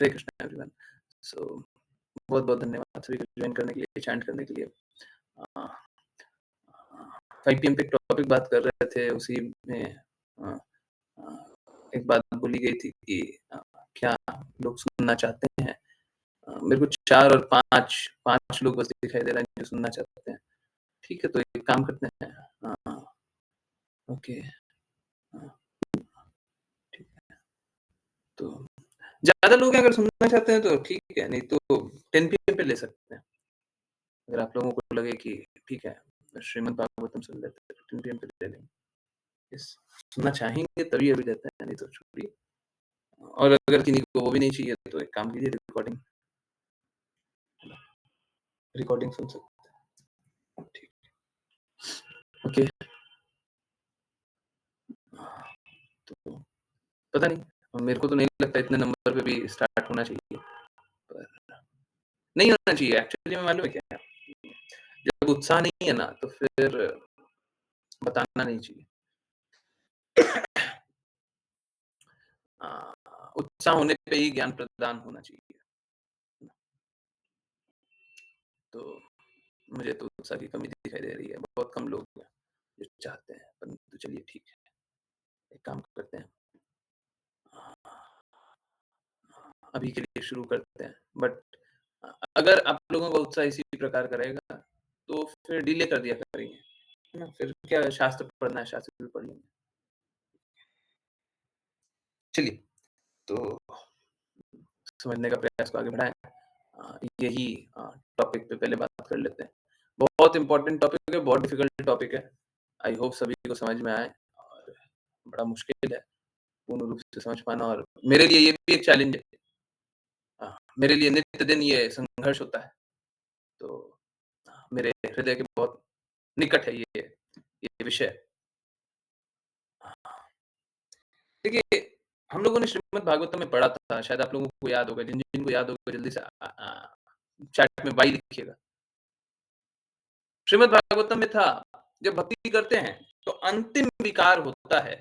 हरे Krishna everyone. सो बहुत-बहुत धन्यवाद सभी को जॉइन करने के लिए, चैंट करने के लिए। अ, 5 पीएम पे एक टॉपिक बात कर रहे थे, उसी में अ अ, एक बात बोली गई थी कि क्या लोग सुनना चाहते हैं? मेरे को 4 और 5 लोग बस दिखाई दे रहा है जो सुनना चाहते हैं। ठीक है, तो एक काम करते हैं। ओके। ठीक है। तो ज़्यादा लोग अगर सुनना चाहते हैं तो ठीक है, नहीं तो 10 पीएम पे ले सकते हैं। अगर आप लोगों को लगे कि ठीक है, श्रीमद् भागवतम सुन लेते हैं, 10 पीएम पे ले लेंगे। यस, सुनना चाहेंगे तभी अभी लेते हैं, नहीं तो छोड़िए। और अगर किन्हीं को वो भी नहीं चाहिए तो एक काम कीजिए, रिकॉर्डिंग रिकॉर्डिंग सुन सकते हैं। ठीक, ओके। तो पता नहीं, मेरे को तो नहीं लगता इतने नंबर पे भी स्टार्ट होना चाहिए, पर नहीं होना चाहिए एक्चुअली में। मालूम है क्या? जब उत्साह नहीं है ना, तो फिर बताना नहीं चाहिए। अ, उत्साह होने पे ही ज्ञान प्रदान होना चाहिए। तो मुझे तो उत्साह की कमी दिखाई दे रही है, बहुत कम लोग हैं जो चाहते हैं, परंतु चलिए ठीक है, एक काम करते हैं। अभी के लिए शुरू करते हैं, बट अगर आप लोगों का उत्साह इसी प्रकार का रहेगा, तो फिर डिले कर दिया करेंगे, है ना? फिर क्या शास्त्र पढ़ना है, शास्त्र भी पढ़ लेंगे। चलिए, तो समझने का प्रयास को आगे बढ़ाएँ। यही टॉपिक पे पहले बात कर लेते हैं। बहुत इम्पोर्टेंट टॉपिक है, बहुत डिफिकल्ट टॉपिक है। आई होप सभी को समझ में आए, और बड़ा मुश्किल है पूर्ण रूप से समझ पाना, और मेरे लिए ये भी एक चैलेंज है। मेरे लिए नित्य दिन ये संघर्ष होता है। तो मेरे हृदय के बहुत निकट है ये विषय। देखिए, हम लोगों ने श्रीमद् भागवतम में पढ़ा था, शायद आप लोगों को याद होगा, जिनको याद होगा जल्दी से चैट में वाई लिखिएगा। श्रीमद् भागवतम में था, जब भक्ति करते हैं तो अंतिम विकार होता है,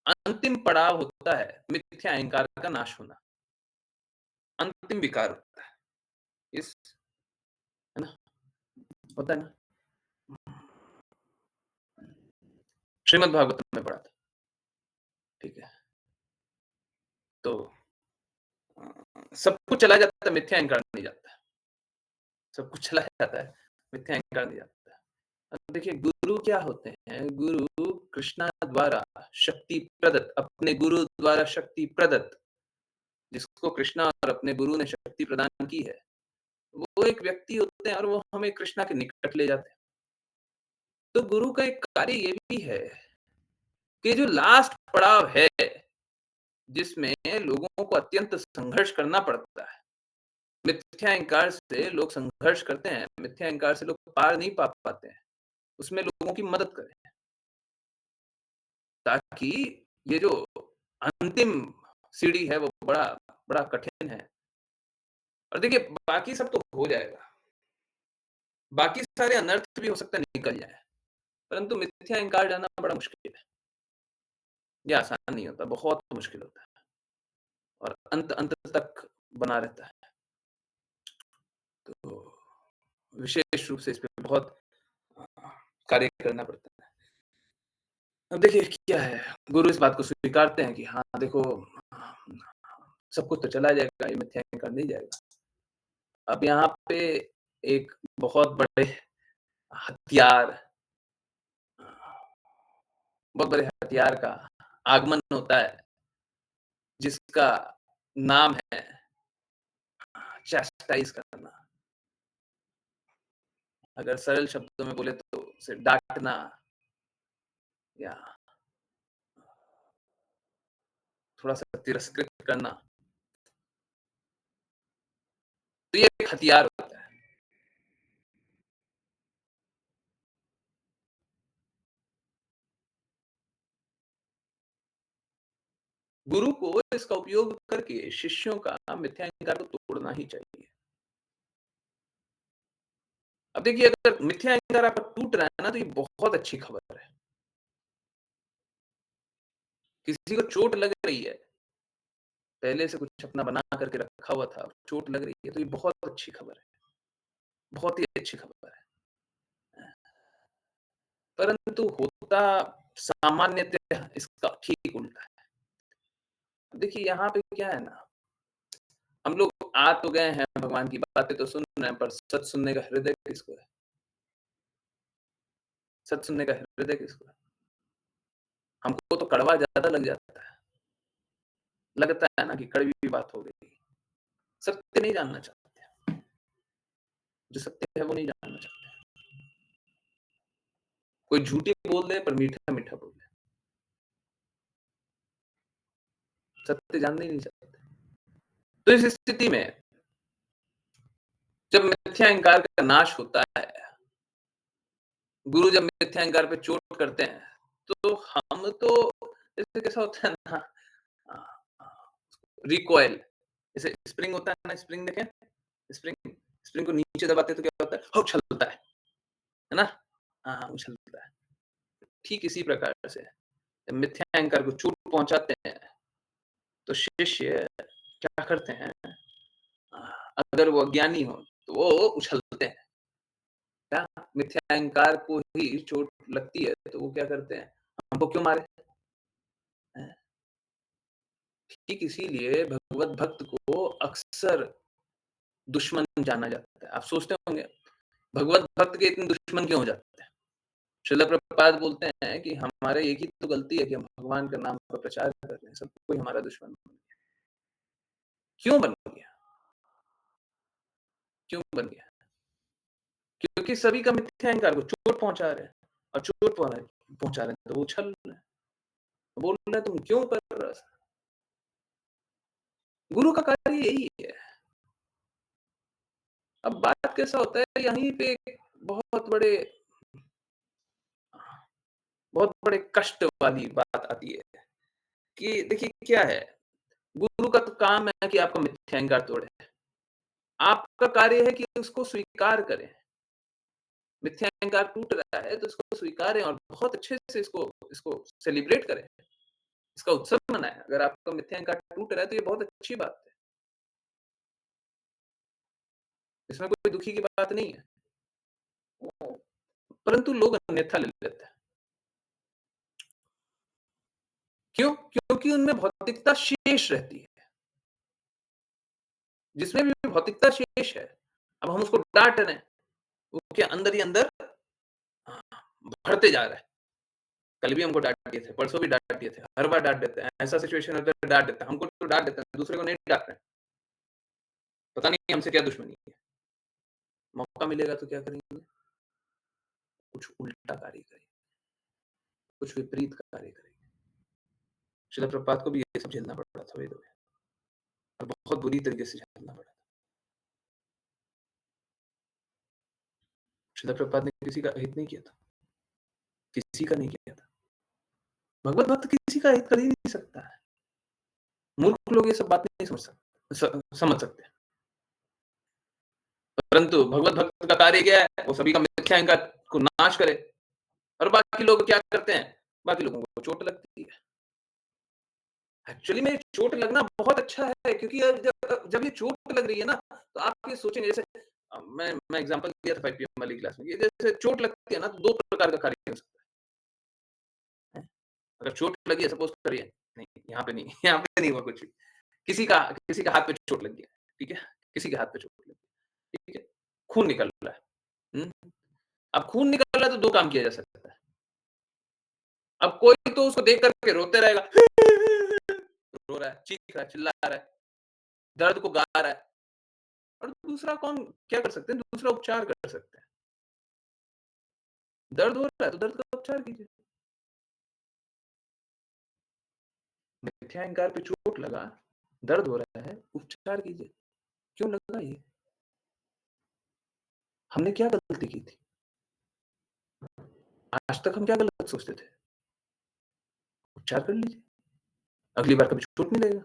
अंतिम पड़ाव होता है मिथ्या अहंकार का नाश होना। अंतिम विकार होता है। इस है ना? होता है ना? श्रीमद् भागवतम में पढ़ा था। ठीक है। तो सब कुछ चला जाता है, मिथ्या अहंकार नहीं जाता है। सब कुछ चला जाता है, मिथ्या अहंकार नहीं जाता है। अब देखिए, गुरु क्या होते हैं? गुरु कृष्णा द्वारा शक्ति प्रदत्त, अपने गुरु द्वारा शक्ति प्रदत्त, जिसको कृष्णा और अपने गुरु ने शक्ति प्रदान की है, वो एक व्यक्ति होते हैं और वो हमें कृष्णा के निकट ले जाते हैं। तो गुरु का एक कार्य ये भी है कि जो लास्ट पड़ाव है, जिसमें लोगों को अत्यंत संघर्ष करना पड़ता है, मिथ्या अहंकार से लोग संघर्ष करते हैं, मिथ्या अहंकार से लोग पार नहीं पा पाते हैं, उसमें लोगों की मदद करें, ताकि ये जो अंतिम सीढ़ी है वो बड़ा बड़ा कठिन है। और देखिए, बाकी सब तो हो जाएगा, बाकी सारे अनर्थ भी हो सकता है निकल जाए, परंतु मिथ्या अहंकार जाना बड़ा मुश्किल है। ये आसान नहीं होता, बहुत मुश्किल होता है, और अंत तक बना रहता है। तो विशेष रूप से इस पे बहुत अ, कार्य करना पड़ता है। अब देखिए क्या है, गुरु इस बात को स्वीकारते हैं कि हाँ, देखो, सब कुछ तो चला जाएगा, ये मिथ्या अहंकार नहीं जाएगा। अब यहाँ पे एक बहुत बड़े हथियार बहुत बड़े हथियार का आगमन होता है, जिसका नाम है चैस्टाइज़ करना। अगर सरल शब्दों में बोले तो उसे डाँटना, या थोड़ा-सा तिरस्कृत करना। तो ये एक हथियार होता है। गुरु को इसका उपयोग करके शिष्यों का मिथ्या अहंकार को तोड़ना ही चाहिए। अब देखिए, अगर मिथ्या अहंकार आपका टूट रहा है ना, तो ये बहुत अच्छी खबर है। किसी को चोट लग रही है, पहले से कुछ अपना बना करके रखा हुआ था और चोट लग रही है, तो ये बहुत अच्छी खबर है, बहुत ही अच्छी खबर है। परंतु होता सामान्यतः इसका ठीक उल्टा है। देखिए यहाँ पे क्या है ना, हम लोग आ तो गए हैं, भगवान की बातें तो सुन रहे हैं, पर सच सुनने का हृदय किसको है? सच सुनने का हृदय किसको है? हमको तो कड़वा ज़्यादा लग जाता है। लगता है ना कि कड़वी बात हो गई। सत्य नहीं जानना चाहते। जो सत्य है वो नहीं जानना चाहते। कोई झूठी बोल दे पर मीठा-मीठा बोल दे। सत्य जानना ही नहीं चाहते। तो इस स्थिति में जब मिथ्या अहंकार का नाश होता है, गुरु जब मिथ्या अहंकार पे चोट करते हैं, तो हम तो जैसे कैसा होता है ना, अ अ, रिकॉइल, जैसे स्प्रिंग होता है ना, स्प्रिंग देखें? स्प्रिंग स्प्रिंग को नीचे दबाते हैं तो क्या होता है? उछलता है ना? हाँ, हाँ, उछलता है। ठीक इसी प्रकार से जब मिथ्या अहंकार को चोट पहुँचाते हैं, तो शिष्य क्या करते हैं, अ, अगर वो अज्ञानी हो, तो वो उछलते हैं। क्या मिथ्या अहंकार को ही चोट लगती है, तो वो क्या करते हैं? हमको क्यों मारे? हैं? ठीक इसीलिए भगवत भक्त को अक्सर दुश्मन जाना जाता है। आप सोचते होंगे, भगवत भक्त के इतने दुश्मन क्यों हो जाते हैं? श्रील प्रभुपाद बोलते हैं कि हमारे एक ही तो गलती है कि हम भगवान के नाम का प्रचार कर रहे हैं, सब कोई हमारा दुश्मन बन गया। क्यों बन गया? क्यों बन गया? क्योंकि सभी का मिथ्या अहंकार को चोट पहुँचा रहे हैं और चोट पहुँचा रहे हैं, तो वो उछल रहे हैं। बोल रहे हैं तुम क्यों कर रहे हो? गुरु का कार्य यही है। अब बात कैसा होता है, यहीं पे एक बहुत बड़े बहुत बड़े कष्ट वाली बात आती है कि देखिए क्या है, गुरु का तो काम है कि आपका मिथ्या अहंकार तोड़े। आपका कार्य है कि उसको स्वीकार करें। मिथ्या अहंकार टूट रहा है तो इसको स्वीकारें और बहुत अच्छे से इसको इसको सेलिब्रेट करें। इसका उत्सव मनाएँ। अगर आपका मिथ्या अहंकार टूट रहा है तो ये बहुत अच्छी बात है। इसमें कोई दुखी की बात नहीं है। परंतु लोग अन्यथा ले लेते हैं। क्यों? क्योंकि उनमें भौतिकता शेष रहती है। जिसमें भी भौतिकता शेष है, अब हम उसको डाँट रहे हैं, वो क्या अंदर ही अंदर अ, बढ़ते जा रहा है। कल भी हमको डाँट दिए थे, परसों भी डाँट दिए थे, हर बार डाँट देते हैं। ऐसा सिचुएशन होता है डाँट देते हैं। हमको तो डाँट देते हैं, दूसरे को नहीं डाँट रहे हैं। पता नहीं हमसे क्या दुश्मनी है। मौका मिलेगा तो क्या करेंगे? कुछ उल्टा कार्य करेंगे, कुछ विपरीत कार्य करेंगे। शिला प्रभुपाद को भी ये सब झेलना पड़ रहा था बाय द वे, और बहुत बुरी तरीके से झेलना पड़ा। शिला प्रभुपाद ने किसी का हित नहीं किया था, किसी का नहीं किया था। भगवत भक्त किसी का हित कर ही नहीं सकता है। मूर्ख लोग ये सब बात नहीं समझ सकते। परंतु भगवत भक्त का कार्य क्या है? वो सभी का मिथ्या अहंकार को नाश करे और बाकी लोग क्या करते हैं? बाकी लोगों को चोट लगती है। एक्चुअली में चोट लगना बहुत अच्छा है क्योंकि जब ये चोट लग रही है ना, तो आप ये सोचेंगे जैसे मैं एग्ज़ाम्पल दिया था 5 पीएम वाली क्लास में। ये जैसे चोट लगती है ना, तो 2 प्रकार का कार्य हो सकता है। अगर चोट लगी है सपोज़ करिए, नहीं यहाँ पे नहीं यहाँ पे नहीं हुआ कुछ भी। किसी का हाथ पे चोट लग गया, ठीक है? किसी के हाथ पे चोट लगी, ठीक है? खून निकल रहा है, हुँ? अब खून निकल रहा है तो 2 काम किया जा सकता है। अब कोई तो उसको देख कर के रोते रहेगा, रो रहा है, चीख रहा है, चिल्ला रहा है, दर्द को गा रहा है और दूसरा कौन क्या कर सकते हैं? दूसरा उपचार कर सकते हैं। दर्द हो रहा है तो दर्द का उपचार कीजिए। मिथ्या अहंकार पे चोट लगा, दर्द हो रहा है, उपचार कीजिए। क्यों लगा ये? हमने क्या गलती की थी? आज तक हम क्या गलत सोचते थे? उपचार कर लीजिए, अगली बार कभी चोट नहीं लगेगा।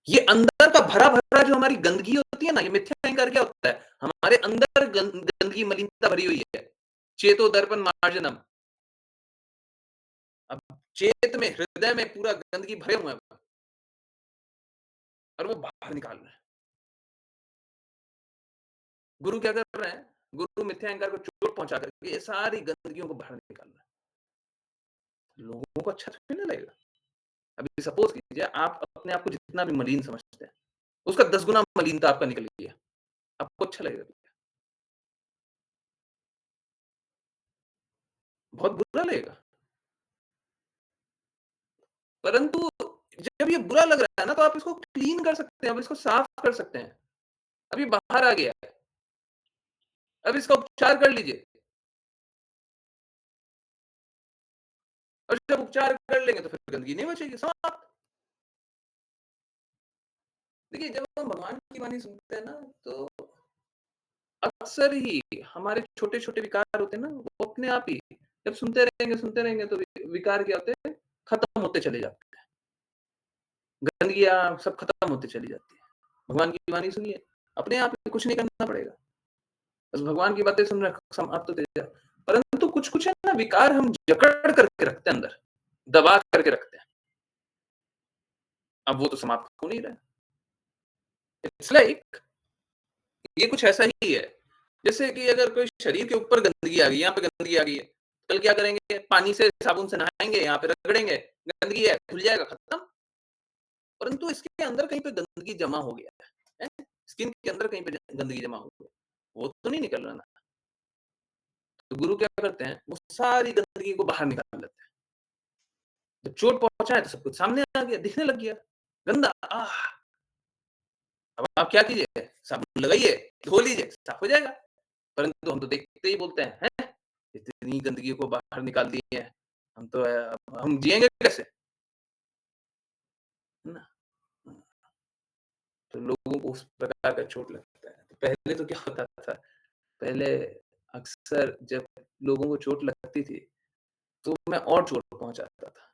ये अंदर का भरा-भरा जो हमारी गंदगी होती है ना, ये मिथ्या अहंकार क्या होता है? हमारे अंदर गंदगी मलिनता भरी हुई है। चेतो दर्पण मार्जनम। अब चेत में, हृदय में पूरा गंदगी भरे हुए हैं। और वो बाहर निकाल रहे हैं। गुरु क्या कर रहे हैं? गुरु मिथ्या अहंकार को चोट पहुँचा करके ये सारी गंदगियों को बाहर निकाल रहा है। लोगों को अच्छा थोड़ी ना लगेगा। अभी सपोज़ कीजिए आप अपने आप को जितना भी मलिन समझते हैं, उसका 10 गुना मलिनता आपका निकल गई है। आपको अच्छा लगेगा क्या? बहुत बुरा लगेगा। परंतु जब ये बुरा लग रहा है ना, तो आप इसको क्लीन कर सकते हैं, आप इसको साफ कर सकते हैं। अब ये बाहर आ गया है, अब इसका उपचार कर लीजिए और जब उपचार कर लेंगे तो फिर गंदगी नहीं बचेगी, समाप्त। देखिए, जब हम भगवान की वाणी सुनते हैं ना, तो अक्सर ही हमारे छोटे-छोटे विकार होते हैं ना, वो अपने आप ही जब सुनते रहेंगे तो विकार क्या होते हैं, खत्म होते चले जाते हैं। गंदगियाँ सब खत्म होती चली जाती है। भगवान की वाणी सुनिए, अपने आप ही कुछ नहीं करना पड़ेगा। बस भगवान की बातें सुन रहे हैं, समाप्त होते जाए। परंतु कुछ-कुछ है ना विकार हम जकड़ करके रखते हैं अंदर, दबा करके रखते हैं। अब वो तो समाप्त हो नहीं रहा है। इट्स लाइक ये कुछ ऐसा ही है, जैसे कि अगर कोई शरीर के ऊपर गंदगी आ गई, यहाँ पे गंदगी आ गई है, कल क्या करेंगे? पानी से साबुन से नहाएँगे, यहाँ पे रगड़ेंगे, गंदगी है, धुल जाएगा, खत्म। परंतु इसके अंदर कहीं पे गंदगी जमा हो गया है। स्किन के अंदर कहीं पे गंदगी जमा हो गई, वो तो नहीं निकल रहा ना। तो गुरु क्या करते हैं, वो सारी गंदगी को बाहर निकाल लेते हैं। जब चोट पहुँचा है तो सब कुछ सामने आ गया, दिखने लग गया। गंदा अब आप क्या कीजिए, साबुन लगाइए, धो लीजिए, साफ हो जाएगा। परंतु हम तो देखते ही बोलते हैं, हैं? इतनी गंदगी को बाहर निकाल दिए हैं, हम तो अब हम जिएँगे कैसे? है ना? तो लोगों को उस प्रकार का चोट लगता है। तो पहले तो क्या होता था, पहले अक्सर जब लोगों को चोट लगती थी, तो मैं और चोट पहुँचाता था।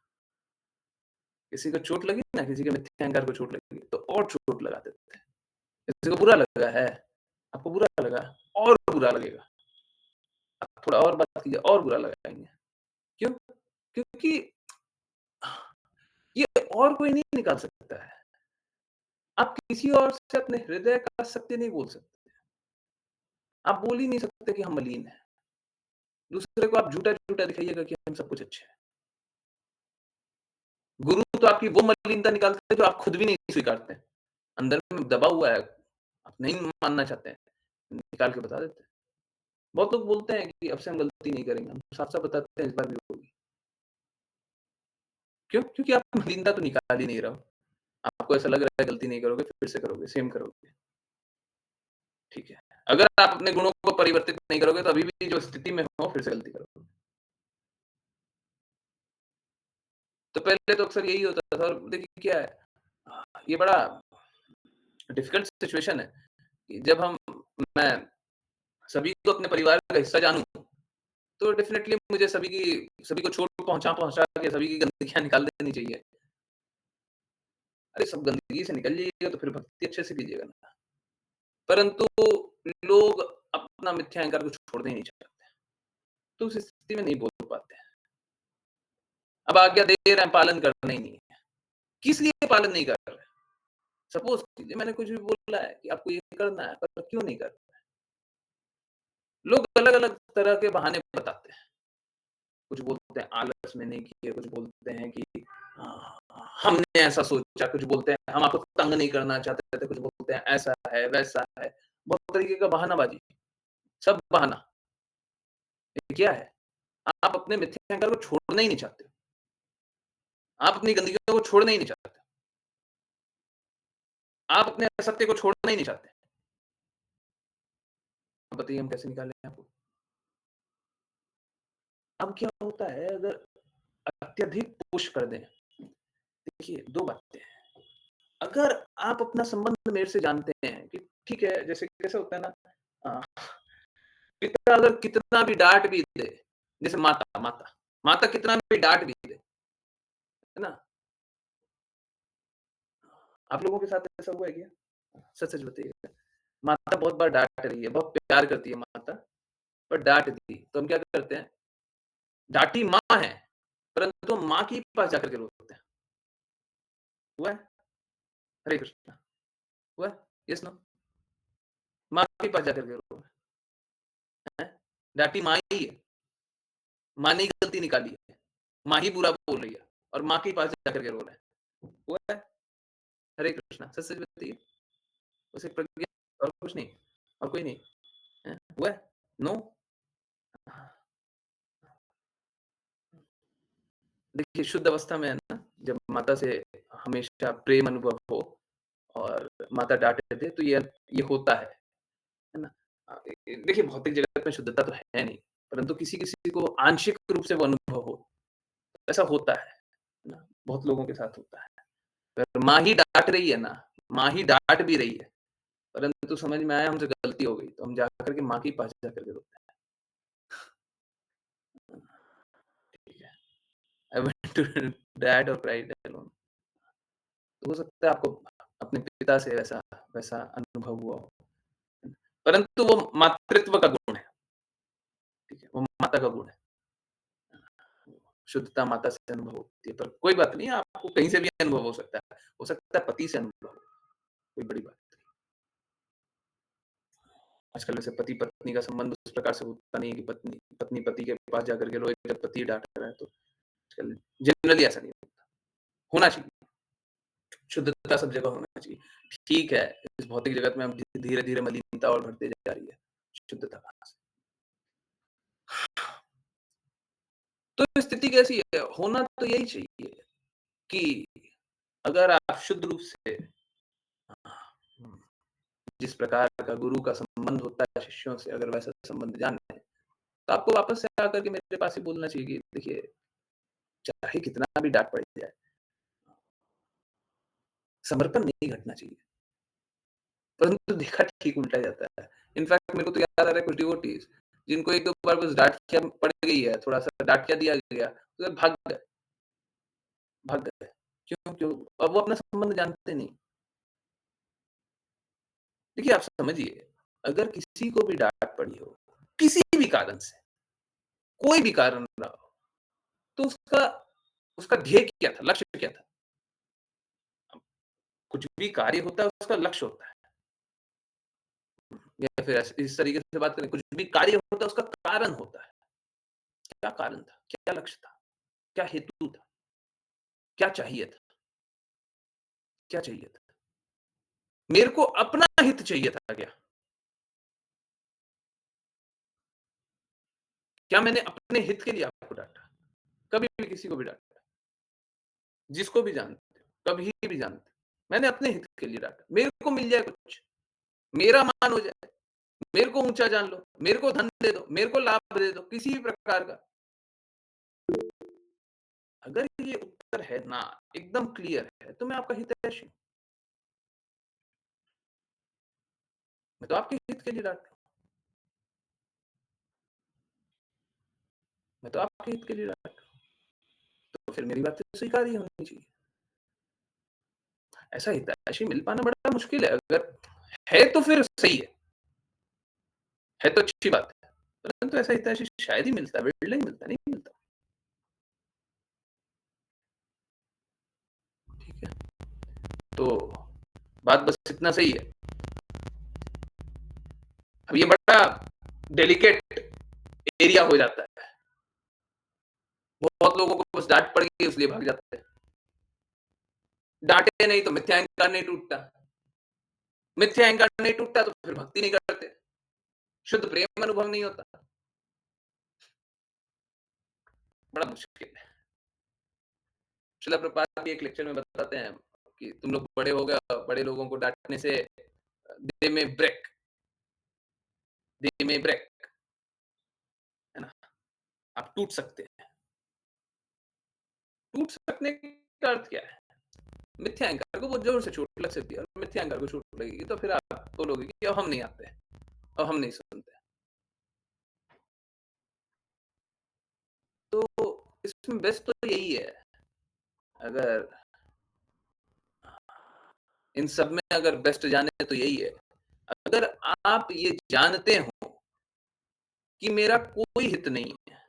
किसी को चोट लगी ना, किसी के मिथ्या अहंकार को चोट लगी, तो और चोट लगा देते थे। किसी को बुरा लगा है, आपको बुरा लगा, और बुरा लगेगा। आप थोड़ा और बात कीजिए, और बुरा लगाएँगे। क्यों? क्योंकि ये और कोई नहीं निकाल सकता है। आप किसी और से अपने हृदय का सत्य नहीं बोल सकते। आप बोल ही नहीं सकते कि हम मलिन हैं। दूसरे को आप झूठा-झूठा दिखाइएगा कि हम सब कुछ अच्छे हैं। गुरु तो आपकी वो मलिनता निकालते हैं जो आप खुद भी नहीं स्वीकारते हैं। अंदर में दबा हुआ है, आप नहीं मानना चाहते हैं, निकाल के बता देते हैं। बहुत लोग बोलते हैं कि अब से हम गलती नहीं करेंगे, हम साफ-साफ बताते हैं इस बार भी होगी। क्यों? क्योंकि आप मलिनता तो निकाल ही नहीं रहे हो। आपको ऐसा लग रहा है गलती नहीं करोगे, फिर से करोगे, सेम करोगे, ठीक है। अगर आप अपने गुणों को परिवर्तित नहीं करोगे तो अभी भी जो स्थिति में हो फिर से गलती करोगे। तो पहले तो अक्सर यही होता था और देखिए क्या है ये बड़ा डिफिकल्ट सिचुएशन है कि जब हम मैं सभी को अपने परिवार का हिस्सा जानूँ, तो डेफ़िनेटली मुझे सभी को चोट पहुँचा-पहुँचा के सभी की गंदगियाँ निकाल देनी चाहिए। अरे सब गंदगी से निकल जाइएगा तो फिर भक्ति अच्छे से कीजिएगा ना। परंतु लोग अपना मिथ्या अहंकार को छोड़ना ही नहीं चाहते, तो उस स्थिति में नहीं बोल पाते हैं। अब आज्ञा दे रहे हैं, पालन करना ही नहीं है। किस लिए पालन नहीं कर रहे? सपोज़ कीजिए मैंने कुछ भी बोला है कि आपको ये करना है, पर क्यों नहीं कर रहे? लोग अलग-अलग तरह के बहाने बताते हैं। कुछ बोलते हैं आलस में नहीं किए, कुछ बोलते हैं कि अ, हमने ऐसा सोचा, कुछ बोलते हैं हम आपको तंग नहीं करना चाहते थे, कुछ बोलते हैं ऐसा है, वैसा है। बहुत तरीके का बहानाबाज़ी, सब बहाना। ये क्या है? आप अपने मिथ्या अहंकार को छोड़ना ही नहीं चाहते। आप अपनी गंदगियों को छोड़ना ही नहीं चाहते। आप अपने असत्य को छोड़ना ही नहीं चाहते। अब बताइए हम कैसे निकालें आपको? अब क्या होता है अगर अत्यधिक पुश कर दें, देखिए 2 बातें हैं। अगर आप अपना संबंध मेरे से जानते हैं कि ठीक है, जैसे कैसे होता है ना अ, पिता अगर कितना भी डाँट भी दे, जैसे माता कितना भी डाँट भी दे, है ना? आप लोगों के साथ ऐसा हुआ है क्या? सच-सच बताइएगा। माता बहुत बार डाँट रही है, बहुत प्यार करती है माता, पर डाँट दी, तो हम क्या करते हैं, डाँटी माँ है, परंतु हम माँ के पास जाकर के रोते हैं। हुआ है? हरे कृष्णा। हुआ है? Yes, no? माँ के पास जाकर के रो रहा है। डाँटी माँ ही है, माँ ने ही गलती निकाली है, माँ ही बुरा बोल रही है और माँ के पास जाकर के रो रहा है। हुआ है? हरे कृष्णा, सच-सच बताइए। बस एक प्रज्ञा और कुछ नहीं, और कोई नहीं। हैं? हुआ है? नो? देखिए, शुद्ध अवस्था में है ना, जब माता से हमेशा प्रेम अनुभव हो और माता डाँटे दे तो ये होता है ना? देखिए भौतिक जगत में शुद्धता तो है नहीं, परंतु किसी-किसी को आंशिक रूप से वो अनुभव हो, ऐसा होता है ना? बहुत लोगों के साथ होता है। अगर माँ ही डाँट रही है ना, माँ ही डाँट भी रही है, परंतु समझ में आया हमसे गलती हो गई, तो हम जाकर के माँ के पास जाकर के रोते हैं। ठीक है। आई वेंट टू डैड और क्राइड अलोन। तो हो सकता है आपको अपने पिता से वैसा वैसा अनुभव हुआ हो। परंतु वो मातृत्व का गुण है, ठीक है? वो माता का गुण है। शुद्धता माता से अनुभव होती है, पर कोई बात नहीं, आपको कहीं से भी अनुभव हो सकता है। हो सकता है पति से अनुभव हो, कोई बड़ी बात नहीं। आजकल वैसे पति-पत्नी का संबंध उस प्रकार से होता नहीं है कि पत्नी पत्नी पति के पास जाकर के रोए जब पति डाँट रहा है तो आजकल जनरली ऐसा नहीं होता। होना चाहिए, शुद्धता सब जगह होना चाहिए। ठीक है, इस भौतिक जगत में अब धीरे-धीरे मलिनता और बढ़ते जा रही है, शुद्धता कहाँ से? तो स्थिति कैसी है? होना तो यही चाहिए कि अगर आप शुद्ध रूप से हुँ, जिस प्रकार का गुरु का संबंध होता है शिष्यों से, अगर वैसा संबंध जान लें, तो आपको वापस से आकर के मेरे पास ही बोलना चाहिए कि देखिए, चाहे कितना भी डाँट पड़ जाए, समर्पण नहीं घटना चाहिए। परंतु देखा ठीक उल्टा जाता है। इनफैक्ट मेरे को तो याद आ रहा है कुछ डिवोटीज़ जिनको 1-2 बार बस डाँट क्या पड़ गई है, थोड़ा-सा डाँट क्या दिया गया, तो भाग गए। क्यों? क्यों? अब वो अपना संबंध जानते नहीं। देखिए, आप समझिए, अगर किसी को भी डाँट पड़ी हो, किसी भी कारण से, कोई भी कारण रहा हो, तो उसका उसका ध्येय क्या था, लक्ष्य क्या था? कुछ भी कार्य होता है, उसका लक्ष्य होता है। या फिर ऐसे इस तरीके से बात करें, कुछ भी कार्य होता है, उसका कारण होता है। क्या कारण था? क्या लक्ष्य था? क्या हेतु था? क्या चाहिए था? क्या चाहिए था? मेरे को अपना हित चाहिए था क्या? क्या मैंने अपने हित के लिए आपको डाँटा? कभी भी किसी को भी डाँटा, जिसको भी जानते हो, कभी भी जानते हो, मैंने अपने हित के लिए डाँटा। मेरे को मिल जाए कुछ, मेरा मान हो जाए, मेरे को ऊँचा जान लो, मेरे को धन दे दो, मेरे को लाभ दे दो, किसी भी प्रकार का। अगर ये उत्तर है ना, एकदम क्लियर है, तो मैं आपका हितैषी हूँ। मैं तो आपके हित के लिए डाँट रहा हूँ, मैं तो आपके हित के लिए डाँट रहा हूँ, तो फिर मेरी बातें स्वीकार्य होनी चाहिए। ऐसा हितैषी मिल पाना बड़ा मुश्किल है, अगर है तो फिर सही है तो अच्छी बात है। परंतु ऐसा हितैषी शायद ही मिलता है, बिल्डा ही मिलता है, नहीं मिलता। ठीक है? तो बात बस इतना सही है। अब ये बड़ा डेलिकेट एरिया हो जाता है। बहुत लोगों को बस डाँट पड़ गई इसलिए भाग जाते हैं। डाँटे नहीं तो मिथ्या अहंकार नहीं टूटता। मिथ्या अहंकार नहीं टूटता तो फिर भक्ति नहीं करते। शुद्ध प्रेम अनुभव नहीं होता। बड़ा मुश्किल है। श्रील प्रभुपाद भी एक लेक्चर में बताते हैं कि तुम लोग बड़े हो गए, बड़े लोगों को डाँटने से दे में ब्रेक, दे में ब्रेक, है ना? आप टूट सकते हैं। टूट सकने का अर्थ क्या है? मिथ्या अहंकार को बहुत ज़ोर से चोट लग सकती है और मिथ्या अहंकार को चोट लगेगी तो फिर आप बोलोगे कि अब हम नहीं आते हैं, अब हम नहीं सुनते। तो इसमें बेस्ट तो यही है, अगर इन सब में अगर बेस्ट जाने तो यही है, अगर आप ये जानते हो कि मेरा कोई हित नहीं है,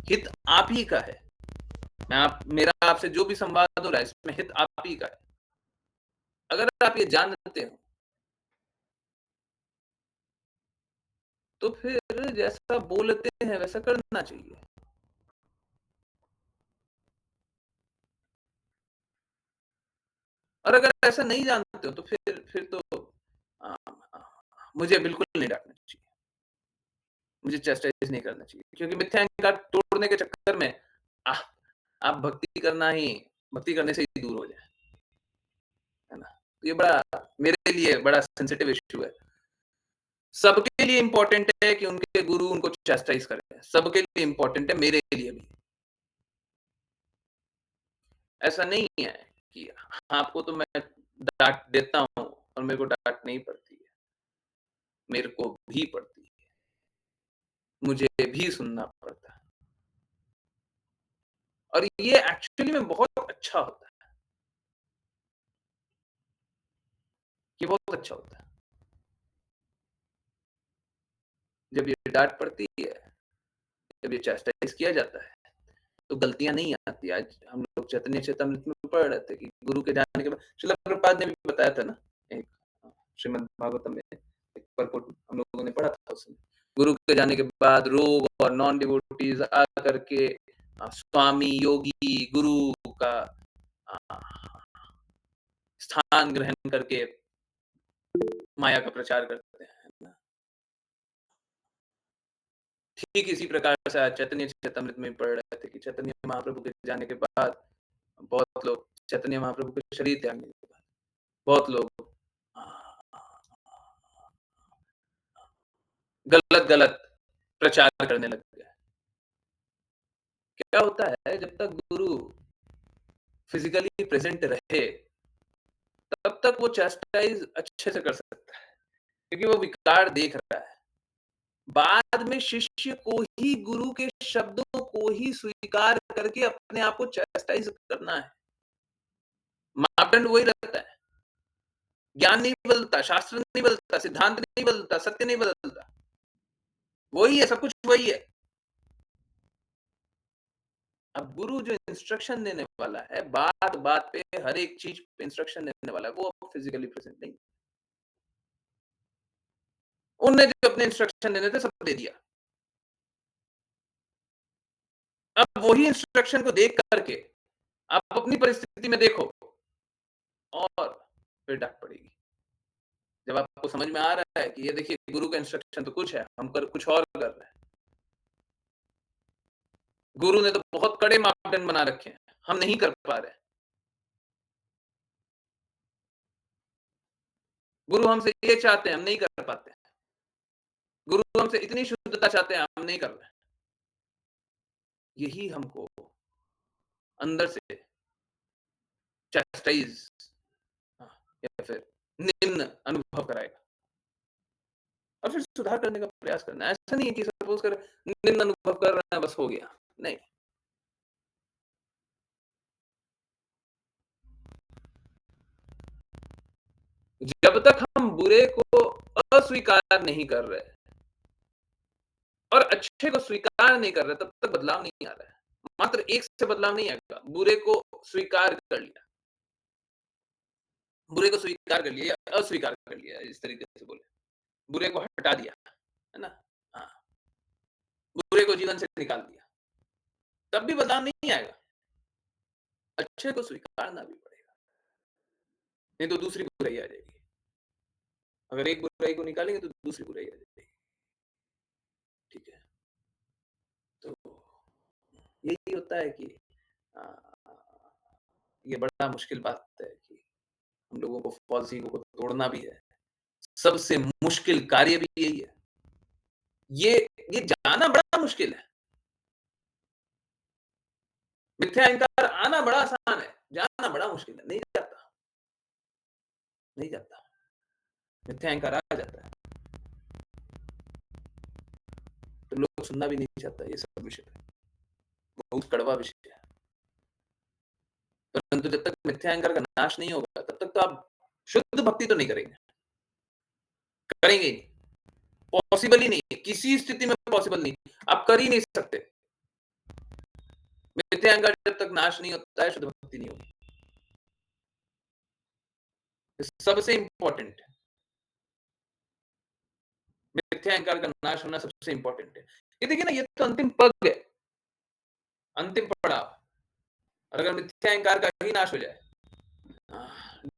हित आप ही का है। मैं आप मेरा आपसे जो भी संवाद हो रहा है इसमें हित आप ही का है। अगर आप ये जानते हो, तो फिर जैसा बोलते हैं वैसा करना चाहिए। और अगर ऐसा नहीं जानते हो तो फिर तो अ अ, मुझे बिल्कुल नहीं डाँटना चाहिए। मुझे चैस्टाइज़ नहीं करना चाहिए क्योंकि मिथ्या अहंकार तोड़ने के चक्कर में आह, आप भक्ति करने से ही दूर हो जाएँ, है ना? तो ये बड़ा मेरे लिए बड़ा सेंसिटिव इश्यू है। सबके लिए इम्पोर्टेंट है कि उनके गुरु उनको चैस्टाइज़ करें। सबके लिए इम्पोर्टेंट है, मेरे लिए भी। ऐसा नहीं है कि आपको तो मैं डाँट देता हूँ और मेरे को डाँट नहीं पड़ती है। मेरे को भी पड़ती है। मुझे भी सुनना पड़ता है और ये एक्चुअली में बहुत अच्छा होता है। ये बहुत अच्छा होता है। जब ये डाँट पड़ती है, जब ये चैस्टाइज़ किया जाता है, तो गलतियाँ नहीं आती। आज हम लोग चैतन्य चेतामृत में पढ़ रहे थे कि गुरु के जाने के बाद शिला प्रभुपाद ने भी बताया था ना, एक श्रीमद् भागवतम में एक परपट हम लोगों ने पढ़ा था उसमें। गुरु के जाने के बाद रोग और नॉन डिवोटीज़ आकर के स्वामी, योगी, गुरु का अ, स्थान ग्रहण करके माया का प्रचार करते हैं, है ना? ठीक इसी प्रकार से आज चैतन्य चेतामृत में पढ़ रहे थे कि चैतन्य महाप्रभु के जाने के बाद बहुत लोग चैतन्य महाप्रभु के शरीर त्यागने के बाद बहुत लोग गलत-गलत प्रचार करने लग गए। क्या होता है जब तक गुरु फिज़िकली प्रेज़ेंट रहे, तब तक वो चैस्टाइज़ अच्छे से कर सकता है, क्योंकि वो विकार देख रहा है। बाद में शिष्य को ही गुरु के शब्दों को ही स्वीकार करके अपने आप को चैस्टाइज़ करना है। मापदंड वही रहता है। ज्ञान नहीं बदलता, शास्त्र नहीं बदलता, सिद्धांत नहीं बदलता, सत्य नहीं बदलता। वही है, सब कुछ वही है। अब गुरु जो इंस्ट्रक्शन देने वाला है, बात-बात पे हर एक चीज़ पे इंस्ट्रक्शन देने वाला है, वो अब फिज़िकली प्रेज़ेंट नहीं। उनने जो अपने इंस्ट्रक्शन देने थे, सब दे दिया। अब वही इंस्ट्रक्शन को देख कर के आप अपनी परिस्थिति में देखो और फिर डाँट पड़ेगी। जब आपको समझ में आ रहा है कि ये देखिए गुरु का इंस्ट्रक्शन तो कुछ है, हम कर कुछ और कर रहे हैं। गुरु ने तो बहुत कड़े मापदंड बना रखे हैं, हम नहीं कर पा रहे हैं। गुरु हमसे ये चाहते हैं, हम नहीं कर पाते हैं। गुरु हमसे इतनी शुद्धता चाहते हैं, हम नहीं कर रहे हैं। यही हमको अंदर से चैस्टाइज़ हाँ, या फिर निम्न अनुभव कराएगा और फिर सुधार करने का प्रयास करना है। ऐसा नहीं है कि सपोज़ करें निम्न अनुभव कर रहे हैं, बस हो गया। नहीं, जब तक हम बुरे को अस्वीकार नहीं कर रहे और अच्छे को स्वीकार नहीं कर रहे, तब तक बदलाव नहीं आ रहा है। मात्र एक से बदलाव नहीं आएगा, बुरे को स्वीकार कर लिया, बुरे को स्वीकार कर लिया या अस्वीकार कर लिया, इस तरीके से बोले। बुरे को हटा दिया, है ना? हाँ, बुरे को जीवन से निकाल दिया, तब भी बदलाव नहीं आएगा। अच्छे को स्वीकारना भी पड़ेगा, नहीं तो दूसरी बुराई आ जाएगी। अगर एक बुराई को निकालेंगे तो दूसरी बुराई आ जाएगी, ठीक है? तो यही होता है कि अ, ये बड़ा मुश्किल बात है कि हम लोगों को फ़ॉल्स ईगो को तोड़ना भी है। सबसे मुश्किल कार्य भी यही है। ये ये जाना बड़ा मुश्किल है। मिथ्या अहंकार आना बड़ा आसान है, जाना बड़ा मुश्किल है, नहीं जाता, नहीं जाता। मिथ्या अहंकार आ जाता है, तो लोग सुनना भी नहीं चाहता ये सब विषय पे। बहुत कड़वा विषय है। परंतु जब तक मिथ्या अहंकार का नाश नहीं होगा, तब तक तो आप शुद्ध भक्ति तो नहीं करेंगे। करेंगे ही नहीं। पॉसिबल ही नहीं है, किसी स्थिति में पॉसिबल नहीं। आप कर ही नहीं सकते। मिथ्या अहंकार जब तक नाश नहीं होता है, शुद्ध भक्ति नहीं होगी। सबसे इम्पोर्टेंट है। मिथ्या अहंकार का नाश होना सबसे इम्पोर्टेंट है। ये देखिए ना, ये तो अंतिम पग है, अंतिम पड़ाव। और अगर मिथ्या अहंकार का ही नाश हो जाए,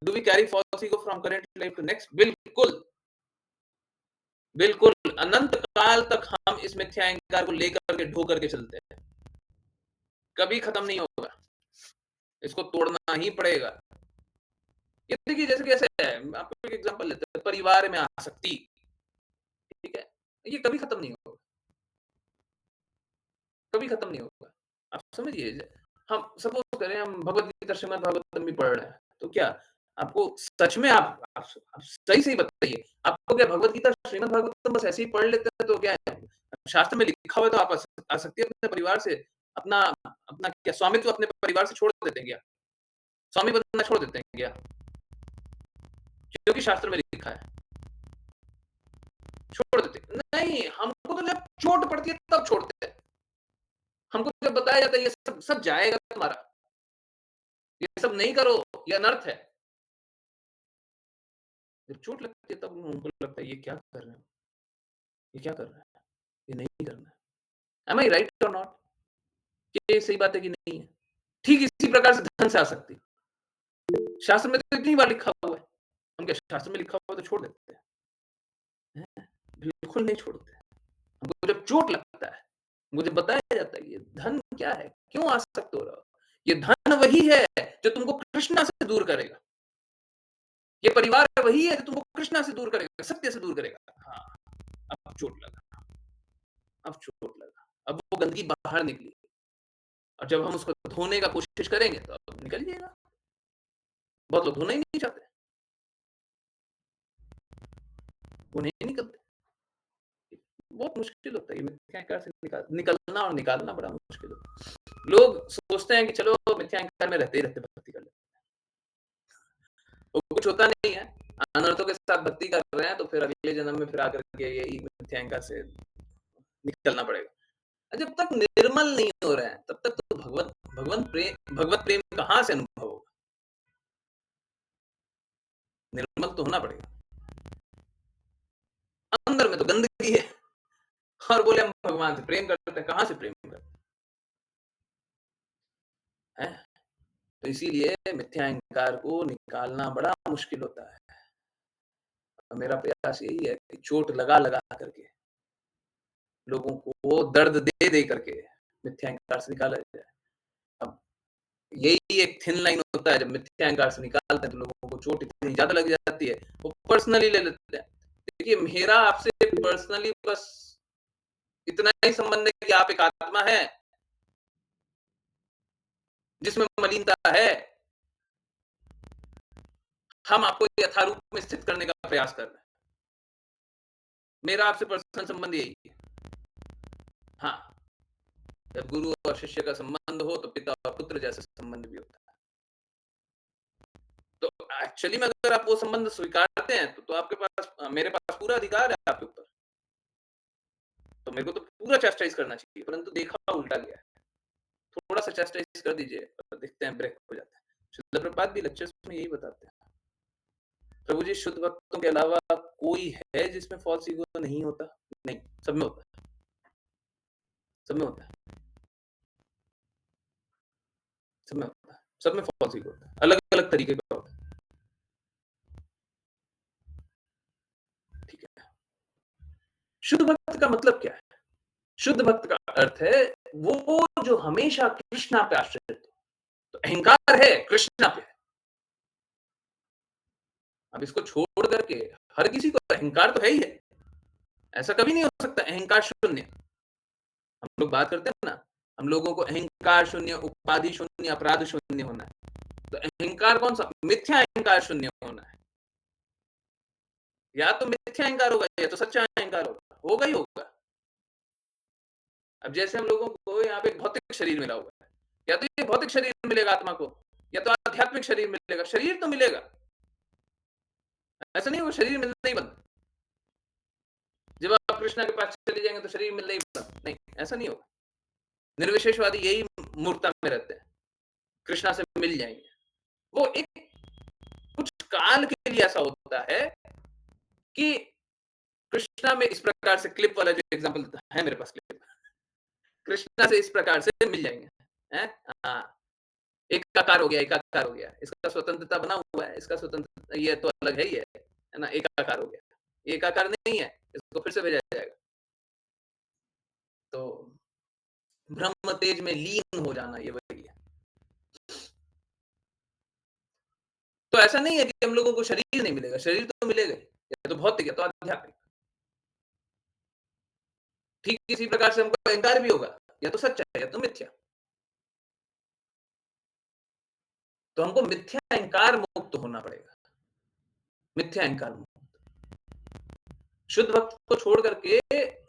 do we carry false ego from current life to next? बिल्कुल, बिल्कुल, अनंत काल तक हम इस मिथ्या अहंकार को लेकर के ढो करके चलते हैं। कभी खत्म नहीं होगा। इसको तोड़ना ही पड़ेगा। ये देखिए जैसे कैसे है, आपको एक एग्जांपल लेते हैं, परिवार में आसक्ति, ठीक है? ये कभी खत्म नहीं होगा, कभी खत्म नहीं होगा। आप समझिए, हम सपोज़ करें हम भगवत गीता, श्रीमद् भागवतम भी पढ़ रहे हैं, तो क्या आपको सच में आप सही-सही बताइए, आपको क्या भगवत गीता, श्रीमद् भागवतम बस ऐसे ही पढ़ लेते हैं तो क्या है? शास्त्र में लिखा हुआ है तो आप आसक्ति अपने परिवार से, अपना अपना क्या स्वामित्व अपने परिवार से छोड़ देते हैं क्या? स्वामी बनना छोड़ देते हैं क्या? क्योंकि शास्त्र में लिखा है, छोड़ देते हैं। नहीं, हमको तो जब चोट पड़ती है तब छोड़ते हैं। हमको जब बताया जाता है ये सब सब जाएगा तुम्हारा, ये सब नहीं करो, ये अनर्थ है। जब चोट लगती है तब उनको लगता है ये क्या कर रहे हैं, ये क्या कर रहे हैं, ये नहीं करना है। एम आई राइट और नॉट? ये सही बात है कि नहीं है? ठीक इसी प्रकार से धन से आसक्ति, शास्त्र में तो इतनी बार लिखा हुआ है, हम क्या शास्त्र में लिखा हुआ है तो छोड़ देते हैं? हैं? बिल्कुल नहीं छोड़ते। हमको जब चोट लगता है, मुझे बताया जाता है ये धन क्या है, क्यों आसक्त हो रहे हो? ये धन वही है जो तुमको कृष्णा से दूर करेगा। ये परिवार वही है जो तुमको कृष्णा से दूर करेगा, सत्य से दूर करेगा। हाँ, अब चोट लगा, अब चोट लगा, अब वो गंदगी बाहर निकली और जब हम उसको धोने का कोशिश करेंगे तो अब निकल जाएगा। बहुत लोग धोना ही नहीं चाहते, वो नहीं निकलते। बहुत मुश्किल होता है ये मिथ्या अहंकार से निकलना और निकालना बड़ा मुश्किल होता है। लोग सोचते हैं कि चलो मिथ्या अहंकार में रहते ही रहते भक्ति कर लेते हैं। वो कुछ होता नहीं है, अनर्थों के साथ भक्ति कर रहे हैं तो फिर अगले जन्म में फिर आकर के यही मिथ्या अहंकार से निकलना पड़ेगा। जब तक निर्मल नहीं हो रहे हैं तब तक तो भगवत प्रेम कहाँ से अनुभव होगा? निर्मल तो होना पड़ेगा। अंदर में तो गंदगी है और बोले हम भगवान से प्रेम करते हैं, कहाँ से प्रेम करते हैं? तो इसीलिए मिथ्या अहंकार को निकालना बड़ा मुश्किल होता है। मेरा प्रयास यही है कि चोट लगा-लगा करके लोगों को दर्द दे-दे करके मिथ्या अहंकार से निकाला जाए। अब यही एक थिन लाइन होता है, जब मिथ्या अहंकार से निकालते हैं तो लोगों को चोट इतनी ज़्यादा लग जाती है, वो पर्सनली ले लेते हैं। देखिए मेरा आपसे पर्सनली बस इतना ही संबंध है कि आप एक आत्मा हैं, जिसमें मलिनता है। हम आपको यथारूप में स्थित करने का प्रयास कर रहे हैं। मेरा आपसे पर्सनल संबंध यही है। हाँ, जब गुरु और शिष्य का संबंध हो तो पिता और पुत्र जैसा संबंध भी होता है। तो एक्चुअली में अगर आप वो संबंध स्वीकारते हैं तो आपके पास मेरे पास पूरा अधिकार है आपके ऊपर। तो मेरे को तो पूरा चैस्टाइज़ करना चाहिए, परंतु देखा उल्टा गया है। थोड़ा-सा चैस्टाइज़ कर दीजिए और देखते हैं ब्रेक हो जाता है। शिला प्रभुपाद भी लेक्चर्स में यही बताते हैं। प्रभु जी, शुद्ध भक्तों के अलावा कोई है जिसमें फ़ॉल्स ईगो नहीं होता? नहीं, सब में होता है, सब में होता है, सब में होता है, सब में फ़ॉल्स ईगो होता है, अलग-अलग तरीके का होता है, ठीक है। शुद्ध भक्त का मतलब क्या है? शुद्ध भक्त का अर्थ है वो जो हमेशा कृष्णा पे आश्रित हो। तो अहंकार है कृष्णा पे। अब इसको छोड़ करके हर किसी को अहंकार तो है ही है। ऐसा कभी नहीं हो सकता अहंकार शून्य। हम लोग बात करते हैं ना, हम लोगों को अहंकार शून्य, उपाधि शून्य, अपराध शून्य होना है। तो अहंकार कौन-सा? मिथ्या अहंकार शून्य होना है। या तो मिथ्या अहंकार होगा या तो सच्चा अहंकार होगा। होगा ही होगा। अब जैसे हम लोगों को यहाँ पे भौतिक शरीर मिला हुआ है। या तो ये भौतिक शरीर मिलेगा आत्मा को, या तो आध्यात्मिक शरीर मिलेगा। शरीर तो मिलेगा। ऐसा नहीं होगा शरीर मिलना ही बंद। जब आप कृष्णा के पास चले जाएँगे तो शरीर मिलना ही बंद। नहीं, ऐसा नहीं होगा। निर्विशेषवादी यही मूर्खता में रहते हैं। कृष्णा से मिल जाएँगे। वो एक कुछ काल के लिए ऐसा होता है कि कृष्णा में इस प्रकार से क्लिप वाला जो एग्ज़ाम्पल है मेरे पास क्लिप, कृष्णा से इस प्रकार से मिल जाएँगे, हैं? हाँ, एकाकार हो गया, एकाकार हो गया, इसका स्वतंत्रता बना हुआ है, इसका स्वतंत्र ये तो अलग है ही है ना? एकाकार हो गया। ये एकाकार नहीं है, इसको फिर से भेजा जाएगा। तो ब्रह्म तेज में लीन हो जाना ये वही है। तो ऐसा नहीं है कि हम लोगों को शरीर नहीं मिलेगा, शरीर तो मिलेगा ही, या तो भौतिक या तो आध्यात्मिक। ठीक इसी प्रकार से हमको अहंकार भी होगा, या तो सच्चा है या तो मिथ्या। तो हमको मिथ्या अहंकार मुक्त होना पड़ेगा, मिथ्या अहंकार मुक्त। शुद्ध भक्त को छोड़ करके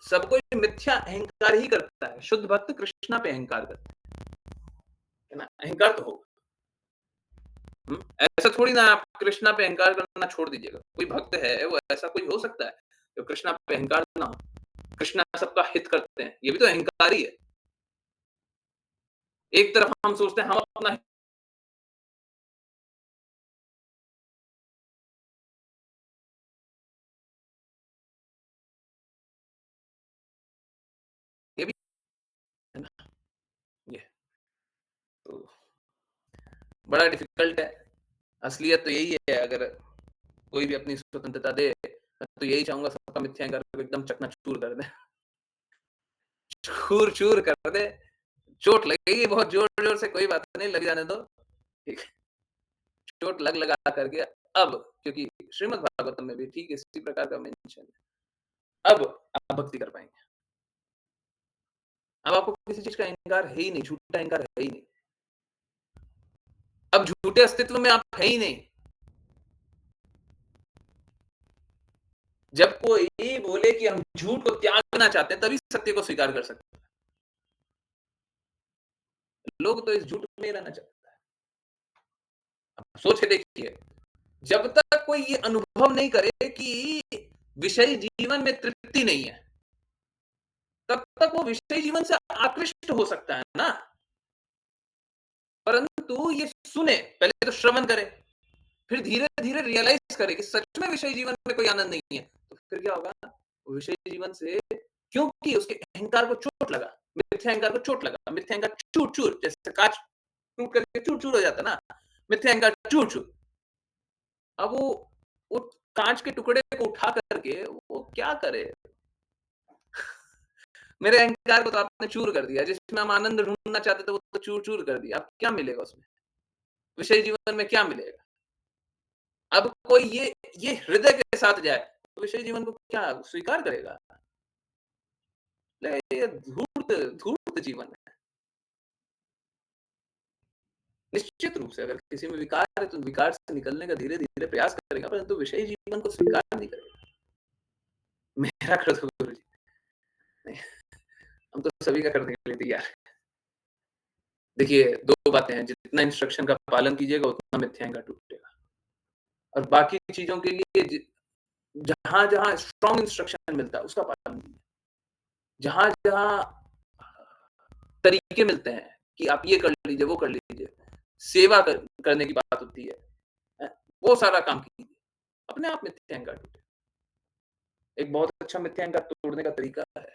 सब कोई मिथ्या अहंकार ही करता है। शुद्ध भक्त कृष्णा पे अहंकार करता है ना? अहंकार तो होगा। ऐसा थोड़ी ना आप कृष्णा पे अहंकार करना छोड़ दीजिएगा। कोई भक्त है, वो ऐसा कोई हो सकता है, जो कृष्णा पे अहंकार ना हो। कृष्णा सबका हित करते हैं, ये भी तो अहंकार ही है। एक तरफ हम सोचते हैं हम अपना ये भी है ना? ये तो बड़ा डिफ़िकल्ट है। असलियत तो यही है, अगर कोई भी अपनी स्वतंत्रता दे, मैं तो यही चाहूँगा सबका मिथ्या अहंकार को एकदम चकनाचूर कर दे। चूर-चूर कर दे। चोट लगेगी बहुत ज़ोर-ज़ोर से, कोई बात नहीं, लग जाने दो। ठीक है? चोट लगा करके अब, क्योंकि श्रीमद् भागवतम में भी ठीक इसी प्रकार का मेंशन है। अब आप भक्ति कर पाएँगे। अब आपको किसी चीज़ का अहंकार है ही नहीं, झूठा अहंकार है ही नहीं। अब झूठे अस्तित्व में आप है ही नहीं। जब कोई बोले कि हम झूठ को त्यागना चाहते हैं, तभी सत्य को स्वीकार कर सकते हैं। लोग तो इस झूठ में ही रहना चाहते हैं। सोच के देखिए, जब तक कोई ये अनुभव नहीं करे कि विषयी जीवन में तृप्ति नहीं है, तब तक वो विषयी जीवन से आकृष्ट हो सकता है ना। परंतु ये सुने, पहले तो श्रवण करे, फिर धीरे-धीरे रियलाइज़ करे कि सच में विषयी जीवन में कोई आनंद नहीं है। तो फिर क्या होगा? विषयी जीवन से, क्योंकि उसके अहंकार को चोट लगा, मिथ्या अहंकार को चोट लगा, मिथ्या अहंकार चूर-चूर, जैसे काँच टूट करके चूर-चूर हो जाता है ना, मिथ्या अहंकार चूर-चूर। अब वो काँच के टुकड़े को उठा करके वो क्या करे? मेरे अहंकार को तो आपने चूर कर दिया, जिसमें हम आनंद ढूँढना चाहते थे, वो तो चूर-चूर कर दिया। अब क्या मिलेगा उसमें? विषयी जीवन में क्या मिलेगा? अब कोई ये हृदय के साथ जाए, तो विषयी जीवन को क्या स्वीकार करेगा? ये धूर्त धूर्त जीवन है। निश्चित रूप से अगर किसी में विकार है, तो विकार से निकलने का धीरे-धीरे प्रयास करेगा, परंतु विषयी जीवन को स्वीकार नहीं करेगा। मेरा कर दो गुरुजी। नहीं, हम तो सभी का करने के लिए तैयार हैं। देखिए, 2 बातें हैं, जितना इंस्ट्रक्शन का पालन कीजिएगा, उतना मिथ्या अहंकार टूटेगा। और बाकी चीज़ों के लिए जहाँ-जहाँ स्ट्रॉन्ग इंस्ट्रक्शन मिलता है, उसका पालन कीजिए। जहाँ-जहाँ तरीके मिलते हैं कि आप ये कर लीजिए, वो कर लीजिए, सेवा करने की बात होती है, हैं? वो सारा काम कीजिए। अपने आप मिथ्या अहंकार टूटेगा। एक बहुत अच्छा मिथ्या अहंकार तोड़ने का तरीका है,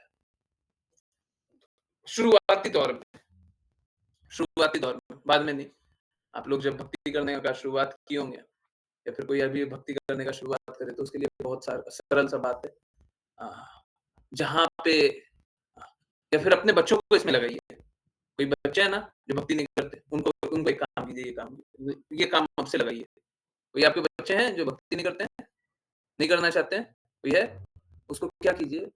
शुरुआती दौर में, शुरुआती दौर में, बाद में नहीं। आप लोग जब भक्ति करने का शुरुआत किए होंगे, या फिर कोई अभी भक्ति करने का शुरुआत करे, तो उसके लिए बहुत सरल सा बात है। अ, जहाँ पे या फिर अपने बच्चों को इसमें लगाइए। कोई बच्चे हैं ना, जो भक्ति नहीं करते, उनको उनको एक काम कीजिए, ये काम अब से लगाइए। कोई आपके बच्चे हैं जो भक्ति नहीं करते हैं, नहीं करना चाहते हैं, कोई है? उसको क्या कीजिए,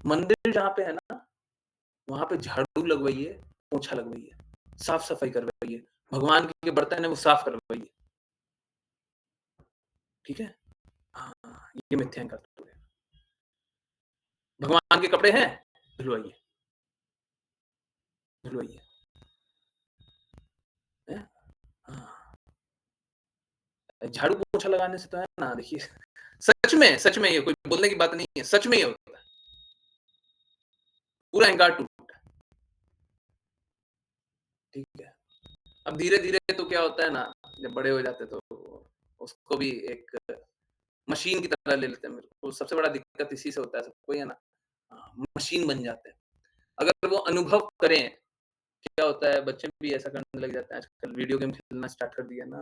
मंदिर जहाँ पे है ना, वहाँ पे झाड़ू लगवाइए, पोछा लगवाइए, साफ-सफाई करवाइए, भगवान के बर्तन है वो साफ करवाइए, ठीक है? हाँ, ये मिथ्या अहंकार दूर है। भगवान के कपड़े हैं, धुलवाइए, धुलवाइए, हैं? हाँ, झाड़ू पोछा लगाने से तो है ना, देखिए, सच में ये कोई बोलने की बात नहीं है, सच में ये होता है। पूरा अहंकार टूटता है, ठीक है? अब धीरे-धीरे तो क्या होता है ना, जब बड़े हो जाते हैं तो उसको भी एक मशीन की तरह ले लेते हैं मेरे को। सबसे बड़ा दिक्कत इसी से होता है सबको ही है ना, मशीन बन जाते हैं। अगर वो अनुभव करें, क्या होता है बच्चे भी ऐसा करने लग जाते हैं आजकल वीडियो गेम खेलना स्टार्ट कर दिया ना,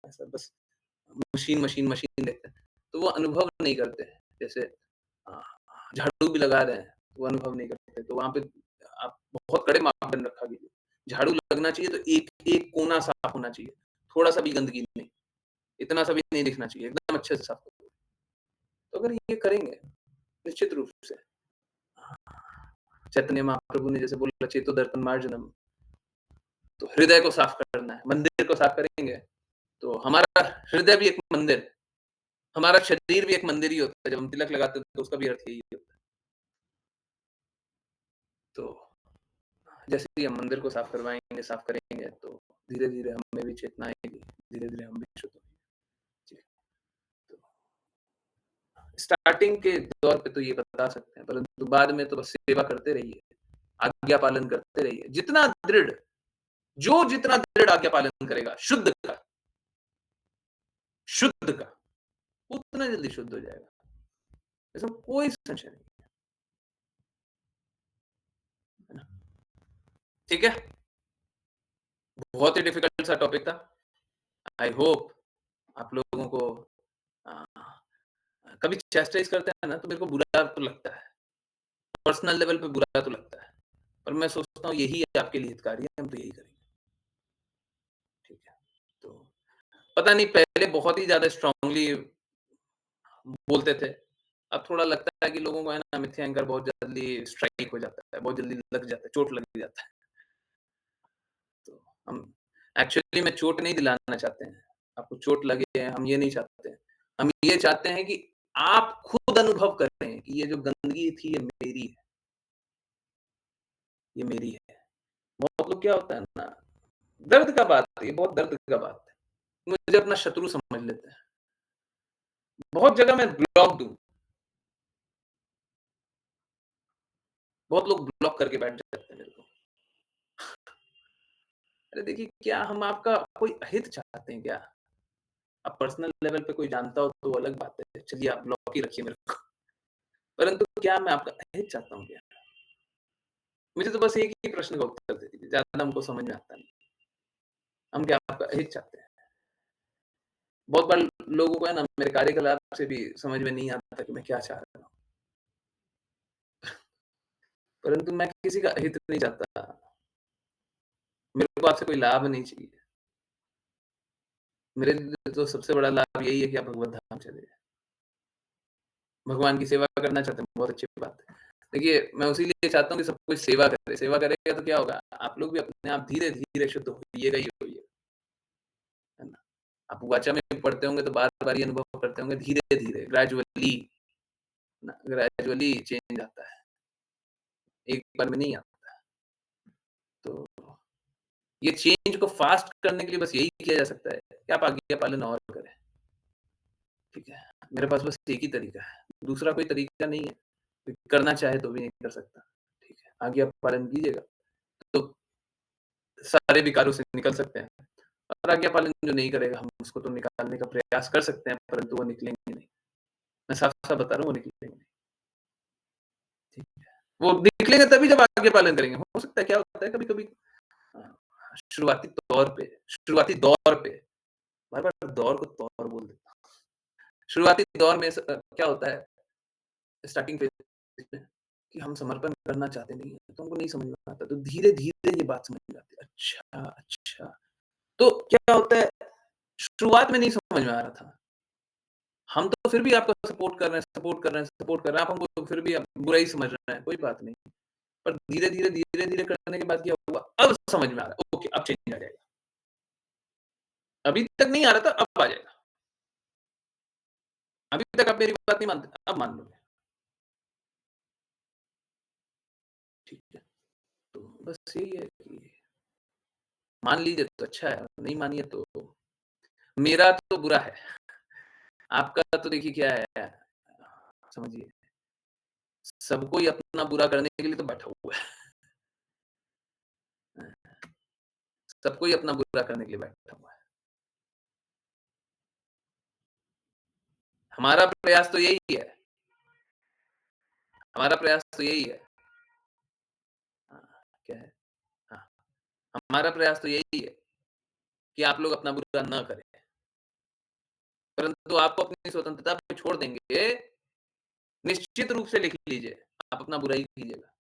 ऐसा बस मशीन, मशीन, मशीन देखते हैं। तो वो अनुभव नहीं करते हैं। जैसे अ, झाड़ू भी लगा रहे हैं, वो अनुभव नहीं करते। तो वहाँ पे आप बहुत कड़े मापदंड रखा कीजिए। झाड़ू लगना चाहिए तो एक कोना साफ होना चाहिए, थोड़ा-सा भी गंदगी नहीं, इतना सा भी नहीं दिखना चाहिए, एकदम अच्छे से साफ करो। तो अगर ये करेंगे, निश्चित रूप से चैतन्य महाप्रभु ने जैसे बोला चेतो दर्पण मार्जनम, तो हृदय को साफ करना है, मंदिर को साफ करेंगे, तो हमारा हृदय भी एक मंदिर है, हमारा शरीर भी एक मंदिर ही होता है। जब हम तिलक लगाते हैं तो उसका भी अर्थ यही होता है। तो जैसे ही हम मंदिर को साफ करवाएँगे, साफ करेंगे तो धीरे-धीरे हमें भी चेतना आएगी, धीरे-धीरे हम भी शुद्ध होंगे। जी, तो स्टार्टिंग के दौर पे तो ये बता सकते हैं, परंतु बाद में तो बस सेवा करते रहिए, आज्ञा पालन करते रहिए। जितना दृढ़ जो जितना दृढ़ आज्ञा पालन करेगा, शुद्ध का, उतना जल्दी शुद्ध हो जाएगा। इसमें कोई संशय नहीं, है ना? ठीक है? बहुत ही डिफिकल्ट सा टॉपिक था। आई होप आप लोगों को अ, कभी चैस्टाइज़ करते हैं ना तो मेरे को बुरा तो लगता है। पर्सनल लेवल पे बुरा तो लगता है। पर मैं सोचता हूँ यही आपके लिए हितकारी है, हम तो यही करेंगे। ठीक है? तो पता नहीं पहले बहुत ही ज़्यादा स्ट्रांगली बोलते थे। अब थोड़ा लगता है कि लोगों को है ना मिथ्या अहंकार बहुत जल्दी स्ट्राइक हो जाता है, बहुत जल्दी लग जाता है, चोट लग जाता है। तो हम एक्चुअली में चोट नहीं दिलाना चाहते हैं। आपको चोट लगे, हम ये नहीं चाहते हैं। हम ये चाहते हैं कि आप खुद अनुभव कर रहे हैं कि ये जो गंदगी थी ये मेरी है, ये मेरी है। बहुत लोग क्या होता है ना, दर्द का बात है, ये बहुत दर्द का बात है। मुझे अपना शत्रु समझ लेते हैं। बहुत जगह मैं ब्लॉक दूँ, बहुत लोग ब्लॉक करके बैठ जाते हैं मेरे को। अरे देखिए, क्या हम आपका कोई अहित चाहते हैं क्या? अब पर्सनल लेवल पे कोई जानता हो तो अलग बात है। चलिए आप ब्लॉक ही रखिए मेरे को। परंतु क्या मैं आपका अहित चाहता हूँ क्या? मुझे तो बस एक ही प्रश्न का उत्तर दे दीजिए, ज़्यादा हमको समझ में आता नहीं। हम क्या आपका अहित चाहते हैं? बहुत बार लोगों को है ना मेरे कार्यकलाप से भी समझ में नहीं आता कि मैं क्या चाह रहा हूँ। परंतु मैं किसी का अहित नहीं चाहता। मेरे को आपसे कोई लाभ नहीं चाहिए। मेरे लिए तो सबसे बड़ा लाभ यही है कि आप भगवत धाम चले जाएँ। भगवान की सेवा करना चाहते हैं, बहुत अच्छी बात है। देखिए, मैं उसी लिए चाहता हूँ कि सब कोई सेवा करे। सेवा करेगा तो क्या होगा? आप लोग भी अपने आप धीरे-धीरे शुद्ध होइएगा ही होइएगा, है ना? आप वाचा में पढ़ते होंगे तो बार-बार ये अनुभव करते होंगे धीरे-धीरे, ग्रेजुअली ना ग्रेजुअली चेंज आता है, एक बार में नहीं आता। तो ये चेंज को फ़ास्ट करने के लिए बस यही किया जा सकता है कि आप आज्ञा पालन और करें, ठीक है? मेरे पास बस एक ही तरीका है, दूसरा कोई तरीका नहीं है। कोई करना चाहे तो भी नहीं कर सकता, ठीक है? आज्ञा पालन कीजिएगा, तो सारे विकारों से निकल सकते हैं और आज्ञा पालन जो नहीं करेगा, हम उसको तो निकालने का प्रयास कर सकते हैं, परंतु वो निकलेंगे नहीं। मैं साफ-साफ बता रहा हूँ, वो निकलेंगे नहीं, ठीक है? वो निकलेंगे तभी जब आज्ञा पालन करेंगे। हो सकता है क्या होता है कभी-कभी अ, शुरुआती दौर पे बार-बार दौर को तौर बोल देता हूँ। शुरुआती दौर में क्या होता है स्टार्टिंग फेज़ में कि हम समर्पण करना चाहते नहीं हैं, तो हमको नहीं समझ में आता। तो धीरे-धीरे ये बात समझ में आती है। अच्छा, अच्छा। तो क्या होता है शुरुआत में नहीं समझ में आ रहा था। हम तो फिर भी आपका सपोर्ट कर रहे हैं, सपोर्ट कर रहे हैं, सपोर्ट कर रहे हैं। आप हमको फिर भी आप बुरा ही समझ रहे हैं, कोई बात नहीं। पर धीरे-धीरे करने के बाद क्या हुआ, अब समझ में आ रहा है। ओके, अब चेंज आ जाएगा। अभी तक नहीं आ रहा था, अब आ जाएगा। अभी तक आप मेरी बात नहीं मानते, अब मान लोगे। ठीक है? तो बस यही है कि मान लीजिए तो अच्छा है, नहीं मानिए तो मेरा तो बुरा है। आपका तो देखिए क्या है, समझिए, सबको ही अपना बुरा करने के लिए तो बैठा हुआ है। सबको ही अपना बुरा करने के लिए बैठा हुआ है। हमारा प्रयास तो यही है, हमारा प्रयास तो यही है। हाँ, क्या है? हाँ, हमारा प्रयास तो यही है कि आप लोग अपना बुरा ना करें, परंतु आपको अपनी स्वतंत्रता पे छोड़ देंगे, निश्चित रूप से लिख लीजिए, आप अपना बुरा ही कीजिएगा।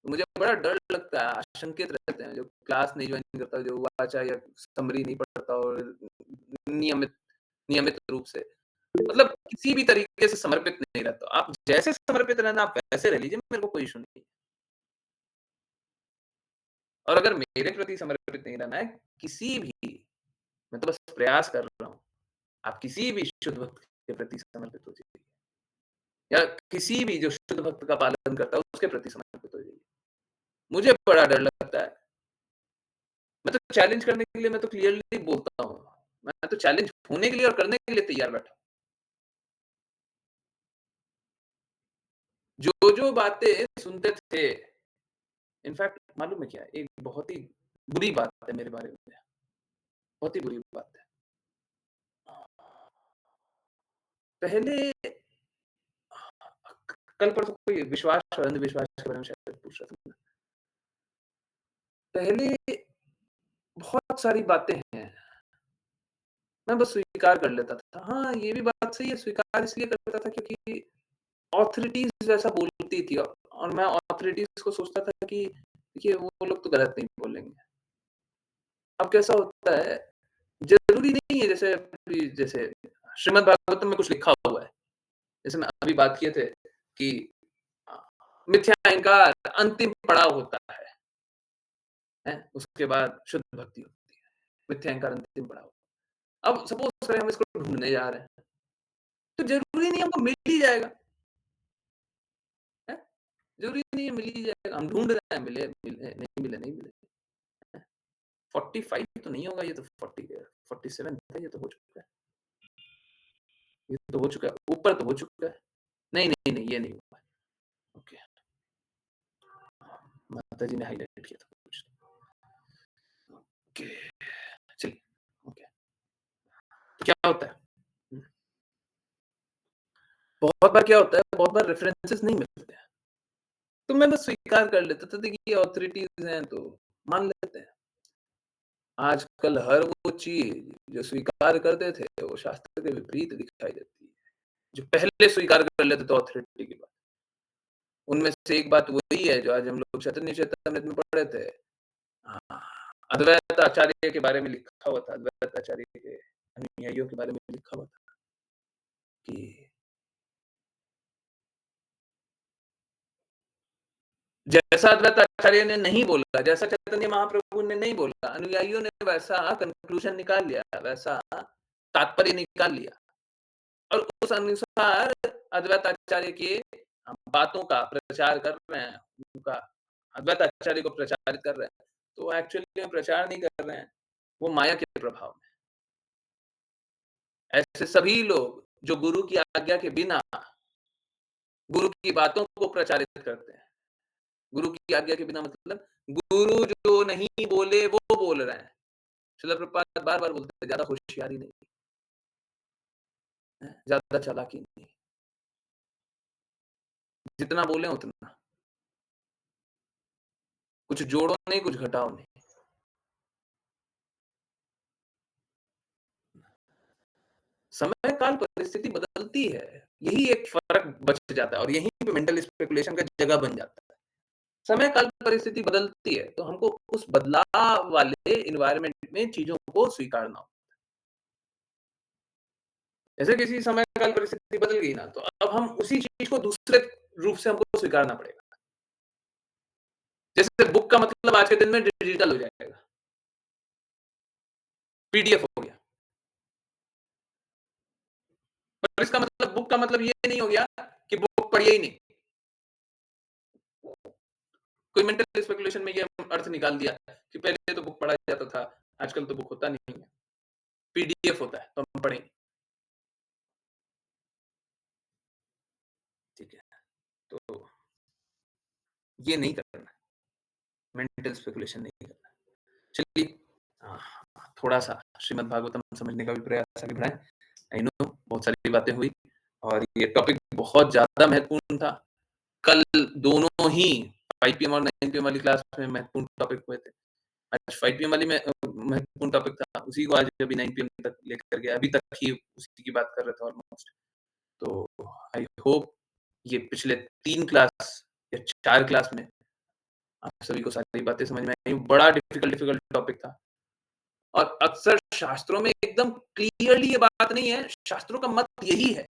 मुझे बड़ा डर लगता है, आशंकित रहते हैं, जो क्लास नहीं जॉइन करता, जो वाचा या समरी नहीं पढ़ता और नियमित नियमित रूप से मतलब किसी भी तरीके से समर्पित नहीं रहता। आप जैसे समर्पित रहना आप वैसे रह लीजिए, मेरे को कोई इश्यू नहीं है। और अगर मेरे प्रति समर्पित नहीं रहना है, किसी भी मैं तो बस प्रयास कर रहा हूँ, आप किसी भी शुद्ध भक्त के प्रति समर्पित हो जाइए या किसी भी जो शुद्ध भक्त का पालन करता है, उसके प्रति समर्पित हो जाइए। मुझे बड़ा डर लगता है, मैं तो चैलेंज करने के लिए मैं तो क्लियरली बोलता हूँ। मैं तो चैलेंज होने के लिए और करने के लिए तैयार बैठा हूँ। जो-जो बातें सुनते थे, इनफैक्ट मालूम है क्या है? एक बहुत ही बुरी बात है मेरे बारे में, बहुत ही बुरी बात है। पहले कल परसों कोई विश्वास और अंधविश्वास के बारे में शायद पूछ रहा था। पहले बहुत सारी बातें हैं, मैं बस स्वीकार कर लेता था। हाँ, ये भी बात सही है, स्वीकार इसलिए करता था क्योंकि ऑथॉरिटीज़ वैसा बोलती थी और मैं ऑथॉरिटीज़ को सोचता था कि देखिए वो लोग तो गलत नहीं बोलेंगे। अब कैसा होता है, ज़रूरी नहीं है जैसे अभी जैसे श्रीमद् भागवतम में कुछ लिखा हुआ है। जैसे मैं अभी बात किए थे कि अ, मिथ्या अहंकार अंतिम पड़ाव होता है? उसके बाद शुद्ध भक्ति होती है। मिथ्या अहंकार अंतिम पड़ाव। अब सपोज़ करें हम इसको ढूँढने जा रहे हैं, तो ज़रूरी नहीं हमको मिल ही जाएगा, हैं? ज़रूरी नहीं है मिल ही जाएगा, हम ढूँढ रहे हैं, मिले मिले, नहीं मिले नहीं मिले। 45 तो नहीं होगा, ये तो 40 47 था, ये तो हो चुका है। ये तो हो चुका है, ऊपर तो हो चुका है। नहीं, नहीं, नहीं, ये नहीं हुआ है। ओके, माताजी ने हाइलाइट किया था कुछ। ओके, चलिए, ओके। तो क्या होता है? हुँ, बहुत बार क्या होता है, बहुत बार रेफरेंसेस नहीं मिलते हैं। तो मैं बस स्वीकार कर लेता था, देखिए ऑथॉरिटीज़ हैं तो मान लेते हैं। आजकल हर वो चीज़ जो स्वीकार करते थे, वो शास्त्र के विपरीत दिखाई देती है। जो पहले स्वीकार कर लेते थे ऑथॉरिटी की बात। उनमें से एक बात वही है जो आज हम लोग चैतन्य चेतामृत में पढ़े थे। हाँ, अद्वैत आचार्य के बारे में लिखा हुआ था, अद्वैत आचार्य के अनुयायियों के बारे में लिखा हुआ था कि जैसा अद्वैत आचार्य ने नहीं बोला, जैसा चैतन्य महाप्रभु ने नहीं बोला, अनुयायियों ने वैसा कन्क्लूज़न निकाल लिया, वैसा तात्पर्य निकाल लिया और उस अनुसार अद्वैत आचार्य की बातों का प्रचार कर रहे हैं, उनका अद्वैत आचार्य को प्रचारित कर रहे हैं। तो एक्चुअली में प्रचार नहीं कर रहे हैं, वो माया के प्रभाव में। ऐसे सभी लोग जो गुरु की आज्ञा के बिना गुरु की बातों को प्रचारित करते हैं। गुरु की आज्ञा के बिना मतलब गुरु जो नहीं बोले वो बोल रहे हैं। श्रील प्रभुपाद बार-बार बोलते हैं ज़्यादा होशियारी नहीं है, ज़्यादा चालाकी नहीं। जितना बोले उतना। कुछ जोड़ो नहीं, कुछ घटाओ नहीं। समय काल परिस्थिति बदलती है। यही एक फ़र्क बच जाता है और यहीं पे मेंटल स्पेकुलेशन का जगह बन जाता है। समय काल परिस्थिति बदलती है, तो हमको उस बदलाव वाले एनवायरनमेंट में चीज़ों को स्वीकारना हो। जैसे किसी समय काल परिस्थिति बदल गई ना, तो अब हम उसी चीज़ को दूसरे रूप से हमको स्वीकारना पड़ेगा। जैसे बुक का मतलब आज के दिन में डिजिटल हो जाएगा, पीडीएफ हो गया। पर इसका मतलब बुक का मतलब ये नहीं हो गया कि बुक पढ़िए ही नहीं। कोई मेंटल स्पेकुलेशन में ये अर्थ निकाल दिया कि पहले तो बुक पढ़ा जाता था, आजकल तो बुक होता नहीं है, पीडीएफ होता है, तो हम पढ़ेंगे। ठीक है, तो ये नहीं करना, मेंटल स्पेकुलेशन नहीं करना। चलिए थोड़ा-सा श्रीमद् भागवतम समझने का भी प्रयास आगे बढ़ाएँ। आई नो बहुत सारी बातें हुई और ये टॉपिक बहुत ज़्यादा महत्वपूर्ण था। कल दोनों ही 5 पीएम और 9 पीएम वाली क्लास में महत्वपूर्ण टॉपिक हुए थे। आज 5 पीएम वाली में महत्वपूर्ण टॉपिक था, उसी को आज अभी 9 पीएम तक लेकर गया, अभी तक ही उसी की बात कर रहे थे ऑलमोस्ट। तो आई होप ये पिछले 3 क्लास या 4 क्लास में आप सभी को सारी बातें समझ में आई। बड़ा डिफिकल्ट टॉपिक था और अक्सर शास्त्रों में एकदम क्लियरली ये बात नहीं है, शास्त्रों का मत यही है।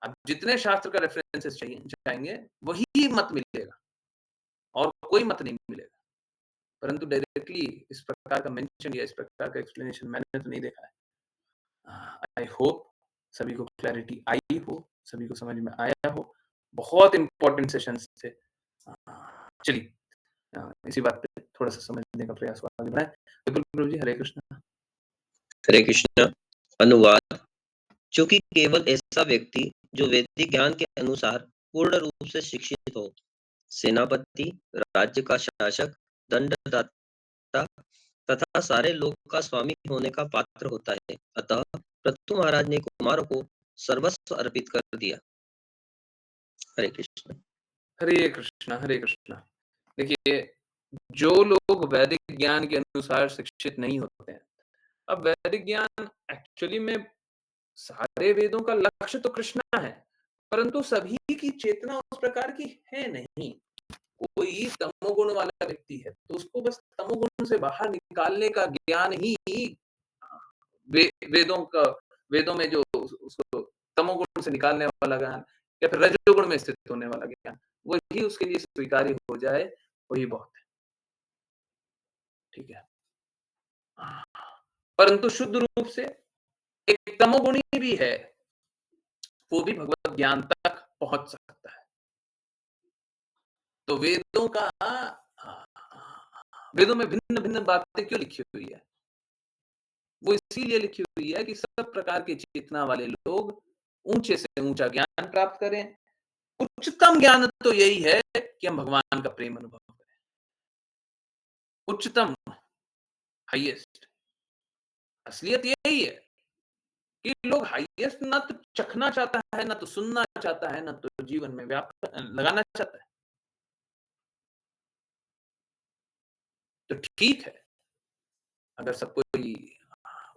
आप जितने शास्त्र का रेफरेंसेस चाहिए चाहेंगे, वही मत मिलेगा और कोई मत नहीं मिलेगा। परंतु डायरेक्टली इस प्रकार का मेंशन या इस प्रकार का एक्सप्लेनेशन मैंने तो नहीं देखा है। आई होप सभी को क्लैरिटी आई हो, सभी को समझ में आया हो। बहुत इम्पोर्टेंट सेशंस थे। चलिए इसी बात पे थोड़ा-सा समझने का प्रयास आगे बढ़ाएँ। विपुल प्रभु जी, हरे कृष्णा। हरे कृष्ण। अनुवाद। चूंकि केवल ऐसा व्यक्ति जो वैदिक ज्ञान के अनुसार पूर्ण रूप से शिक्षित हो, सेनापति, राज्य का शासक, दंडदाता तथा सारे लोक का स्वामी होने का पात्र होता है। अतः पृथु महाराज ने कुमार को सर्वस्व अर्पित कर दिया। हरे कृष्ण। हरे कृष्णा, हरे कृष्णा। देखिए, जो लोग वैदिक ज्ञान के अनुसार शिक्षित नहीं होते हैं, अब वैदिक ज्ञान एक्चुअली में सारे वेदों का लक्ष्य तो कृष्णा है, परंतु सभी की चेतना उस प्रकार की है नहीं। कोई तमोगुण वाला व्यक्ति है, तो उसको बस तमोगुण से बाहर निकालने का ज्ञान ही वेदों का वेदों में जो उसको तमोगुण से निकालने वाला ज्ञान या फिर रजोगुण में स्थित होने वाला ज्ञान, वही उसके लिए स्वीकार्य हो जाए, वही बहुत है। ठीक है। परंतु शुद्ध रूप से एक तमोगुणी भी है, वो भी भगवत ज्ञान तक पहुंच सकता है। तो वेदों में भिन्न-भिन्न बातें क्यों लिखी हुई है? वो इसीलिए लिखी हुई है कि सब प्रकार की चेतना वाले लोग ऊंचे से ऊंचा ज्ञान प्राप्त करें। उच्चतम ज्ञान तो यही है कि हम भगवान का प्रेम अनुभव करें। उच्चतम, हाईएस्ट असलियत यही है कि लोग हाईएस्ट ना तो चखना चाहता है, ना तो सुनना चाहता है, ना तो जीवन में लगाना चाहता है। तो ठीक है, अगर सब कोई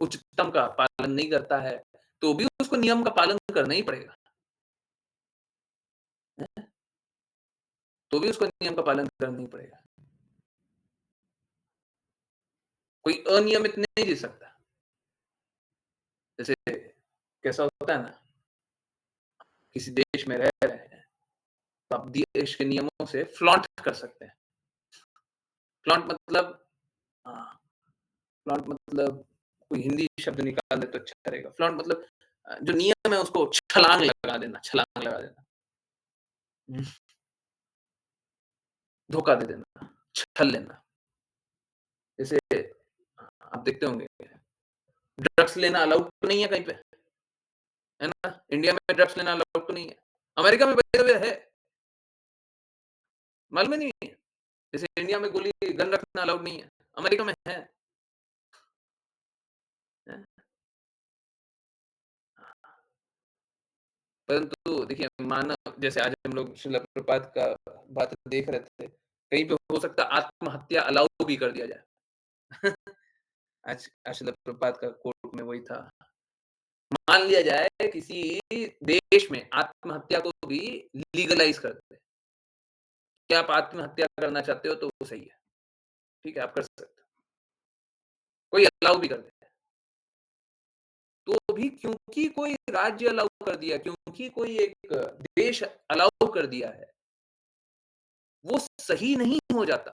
उच्चतम का पालन नहीं करता है, तो भी उसको नियम का पालन करना ही पड़ेगा। तो भी उसको नियम का पालन करना ही पड़ेगा। कोई अनियमित नहीं जी सकता। जैसे कैसा होता है ना, किसी देश में रह रहे हैं, तो आप देश के नियमों से फ्लॉन्ट कर सकते हैं। फ्लॉन्ट मतलब हाँ, फ्लॉन्ट मतलब कोई हिंदी शब्द निकाल दे तो अच्छा रहेगा। फ्लॉन्ट मतलब जो नियम है उसको छलांग लगा देना। हुँ, धोखा दे देना, छल लेना। जैसे आप देखते होंगे, ड्रग्स लेना अलाउड तो नहीं है कहीं पे, है ना? इंडिया में ड्रग्स लेना अलाउड तो नहीं है। अमेरिका में बाय द वे है, मालूम ही नहीं है? जैसे इंडिया में गन रखना अलाउड नहीं है, अमेरिका में है। हैं? परंतु देखिए मानव जैसे आज हम लोग शिला प्रपात का बात देख रहे थे, कहीं पे हो सकता है आत्महत्या अलाउ भी कर दिया जाए। आज शिला प्रपात का कोर्ट में वही था। मान लिया जाए किसी देश में आत्महत्या को भी लीगलाइज़ कर दें। कि आप आत्महत्या करना चाहते हो तो वो सही है। ठीक है, आप कर सकते हो। कोई अलाउ भी कर दे। तो भी क्योंकि कोई राज्य अलाउ कर दिया, क्योंकि कोई एक देश अलाउ कर दिया है, वो सही नहीं हो जाता।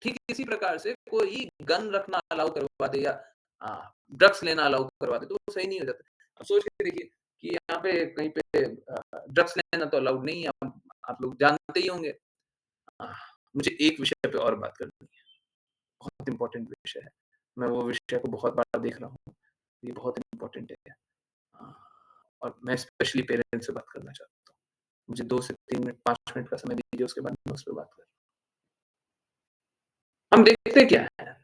ठीक इसी प्रकार से कोई गन रखना अलाउ करवा दे या ड्रग्स लेना अलाउ करवा दे, तो वो सही नहीं हो जाता। अब सोच के देखिए कि यहाँ पे कहीं पे ड्रग्स लेना तो अलाउड नहीं है, आप लोग जानते ही होंगे। अ, मुझे एक विषय पे और बात करनी है, बहुत इम्पोर्टेंट विषय है। मैं वो विषय को बहुत बार देख रहा हूँ, ये बहुत इम्पोर्टेंट है। हाँ, और मैं स्पेशली पेरेंट्स से बात करना चाहता हूँ। मुझे 2 से 3 मिनट, 5 मिनट का समय दीजिए, उसके बाद मैं उस पे बात करूँ। हम देखते क्या हैं?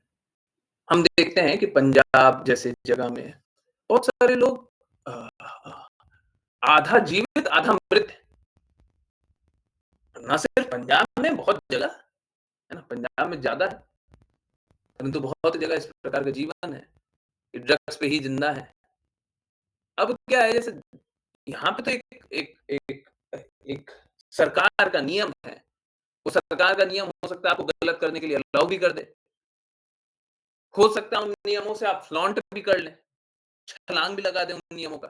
हम देखते हैं कि पंजाब जैसे जगह में बहुत सारे लोग अ, आधा जीवित, आधा मृत है। ना सिर्फ पंजाब में, बहुत जगह, है ना? पंजाब में ज़्यादा है, परंतु बहुत जगह इस प्रकार का जीवन है, कि ड्रग्स पे ही ज़िंदा है। अब क्या है, जैसे यहाँ पे तो एक एक एक एक सरकार का नियम है। वो सरकार का नियम हो सकता है आपको गलत करने के लिए अलाउ भी कर दे। हो सकता है उन नियमों से आप फ्लॉन्ट भी कर लें, छलांग भी लगा दें उन नियमों का,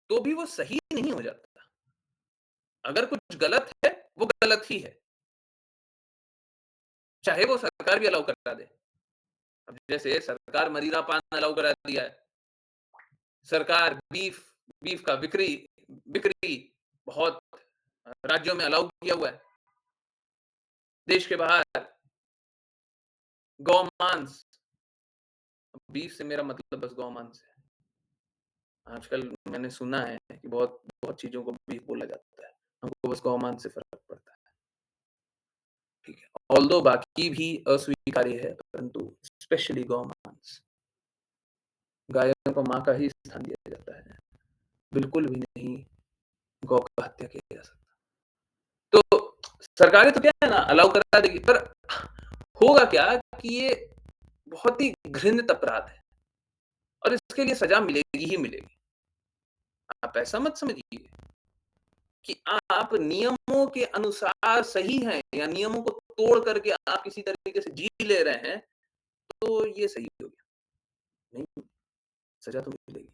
तो भी वो सही नहीं हो जाता। अगर कुछ गलत है, वो गलत ही है, चाहे वो सरकार भी अलाउ करा दे। अब जैसे सरकार मदिरा पान अलाउ करा दिया है, सरकार बीफ बीफ का बिक्री बिक्री बहुत राज्यों में अलाउ किया हुआ है। देश के बाहर गौ-मांस, बीफ से मेरा मतलब बस गौ-मांस है। आजकल मैंने सुना है कि बहुत बहुत चीज़ों को बीफ बोला जाता है। हमको बस गौ-मांस से फ़र्क पड़ता है, ठीक है। ऑल्दो बाकी भी अस्वीकार्य है, परंतु स्पेशली गौ-मांस, गायों को माँ का ही स्थान दिया जाता है। बिल्कुल भी नहीं गौ का हत्या किया जा सकता। तो सरकारें तो क्या है ना अलाउ करा देगी, पर होगा क्या कि ये बहुत ही घृणित अपराध है और इसके लिए सज़ा मिलेगी ही मिलेगी। आप ऐसा मत समझिए कि आप नियमों के अनुसार सही हैं या नियमों को तोड़ करके आप किसी तरीके से जी ले रहे हैं, तो ये सही हो गया। नहीं, सज़ा तो मिलेगी।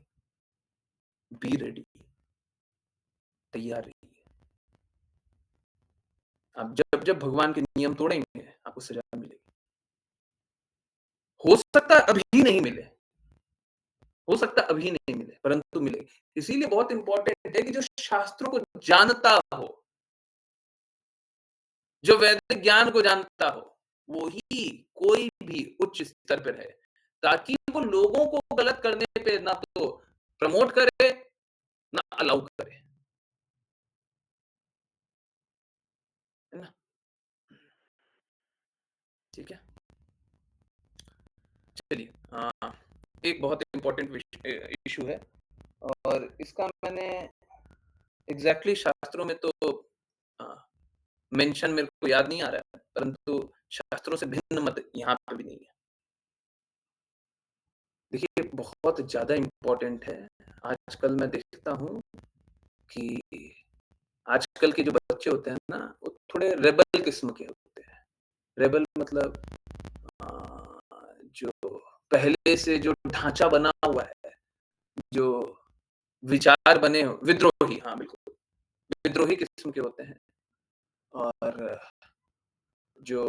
बी रेडी, तैयार रहिए। आप जब-जब भगवान के नियम तोड़ेंगे, आपको सज़ा मिलेगी। हो सकता है अभी नहीं मिले, हो सकता है अभी नहीं मिले, परंतु मिलेगी। इसीलिए बहुत इम्पोर्टेंट है कि जो शास्त्रों को जानता हो, जो वैदिक ज्ञान को जानता हो, वो ही कोई भी उच्च स्तर पे रहे, ताकि वो लोगों को गलत करने पे ना तो प्रमोट करे, ना अलाउ करे, है ना? ठीक है? चलिए एक बहुत इम्पोर्टेंट इश्यू है और इसका मैंने एग्ज़ैक्टली शास्त्रों में तो अ, मेंशन मेरे को याद नहीं आ रहा है, परंतु शास्त्रों से भिन्न मत यहाँ पे भी नहीं है। देखिए, बहुत ज़्यादा इम्पोर्टेंट है। आजकल मैं देखता हूँ कि आजकल के जो बच्चे होते हैं ना, वो थोड़े रेबेल किस्म के होते हैं। रेबेल मतलब अ, जो पहले से जो ढाँचा बना हुआ है, जो विचार बने हो विद्रोही, हाँ, बिल्कुल, विद्रोही किस्म के होते हैं और जो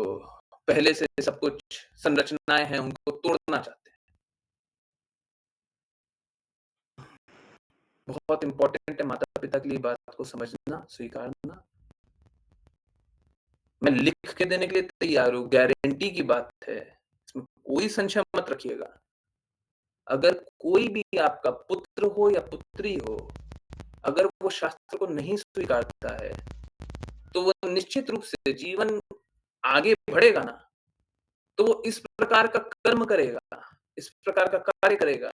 पहले से सब कुछ संरचनाएँ हैं, उनको तोड़ना चाहते हैं। बहुत इम्पोर्टेंट है माता-पिता के लिए बात को समझना, स्वीकारना। मैं लिख के देने के लिए तैयार हूँ, गारंटी की बात है। इसमें कोई संशय मत रखिएगा। अगर कोई भी आपका पुत्र हो या पुत्री हो, अगर वो शास्त्र को नहीं स्वीकारता है, तो वो निश्चित रूप से जीवन आगे बढ़ेगा ना, तो वो इस प्रकार का कर्म करेगा, इस प्रकार का कार्य करेगा,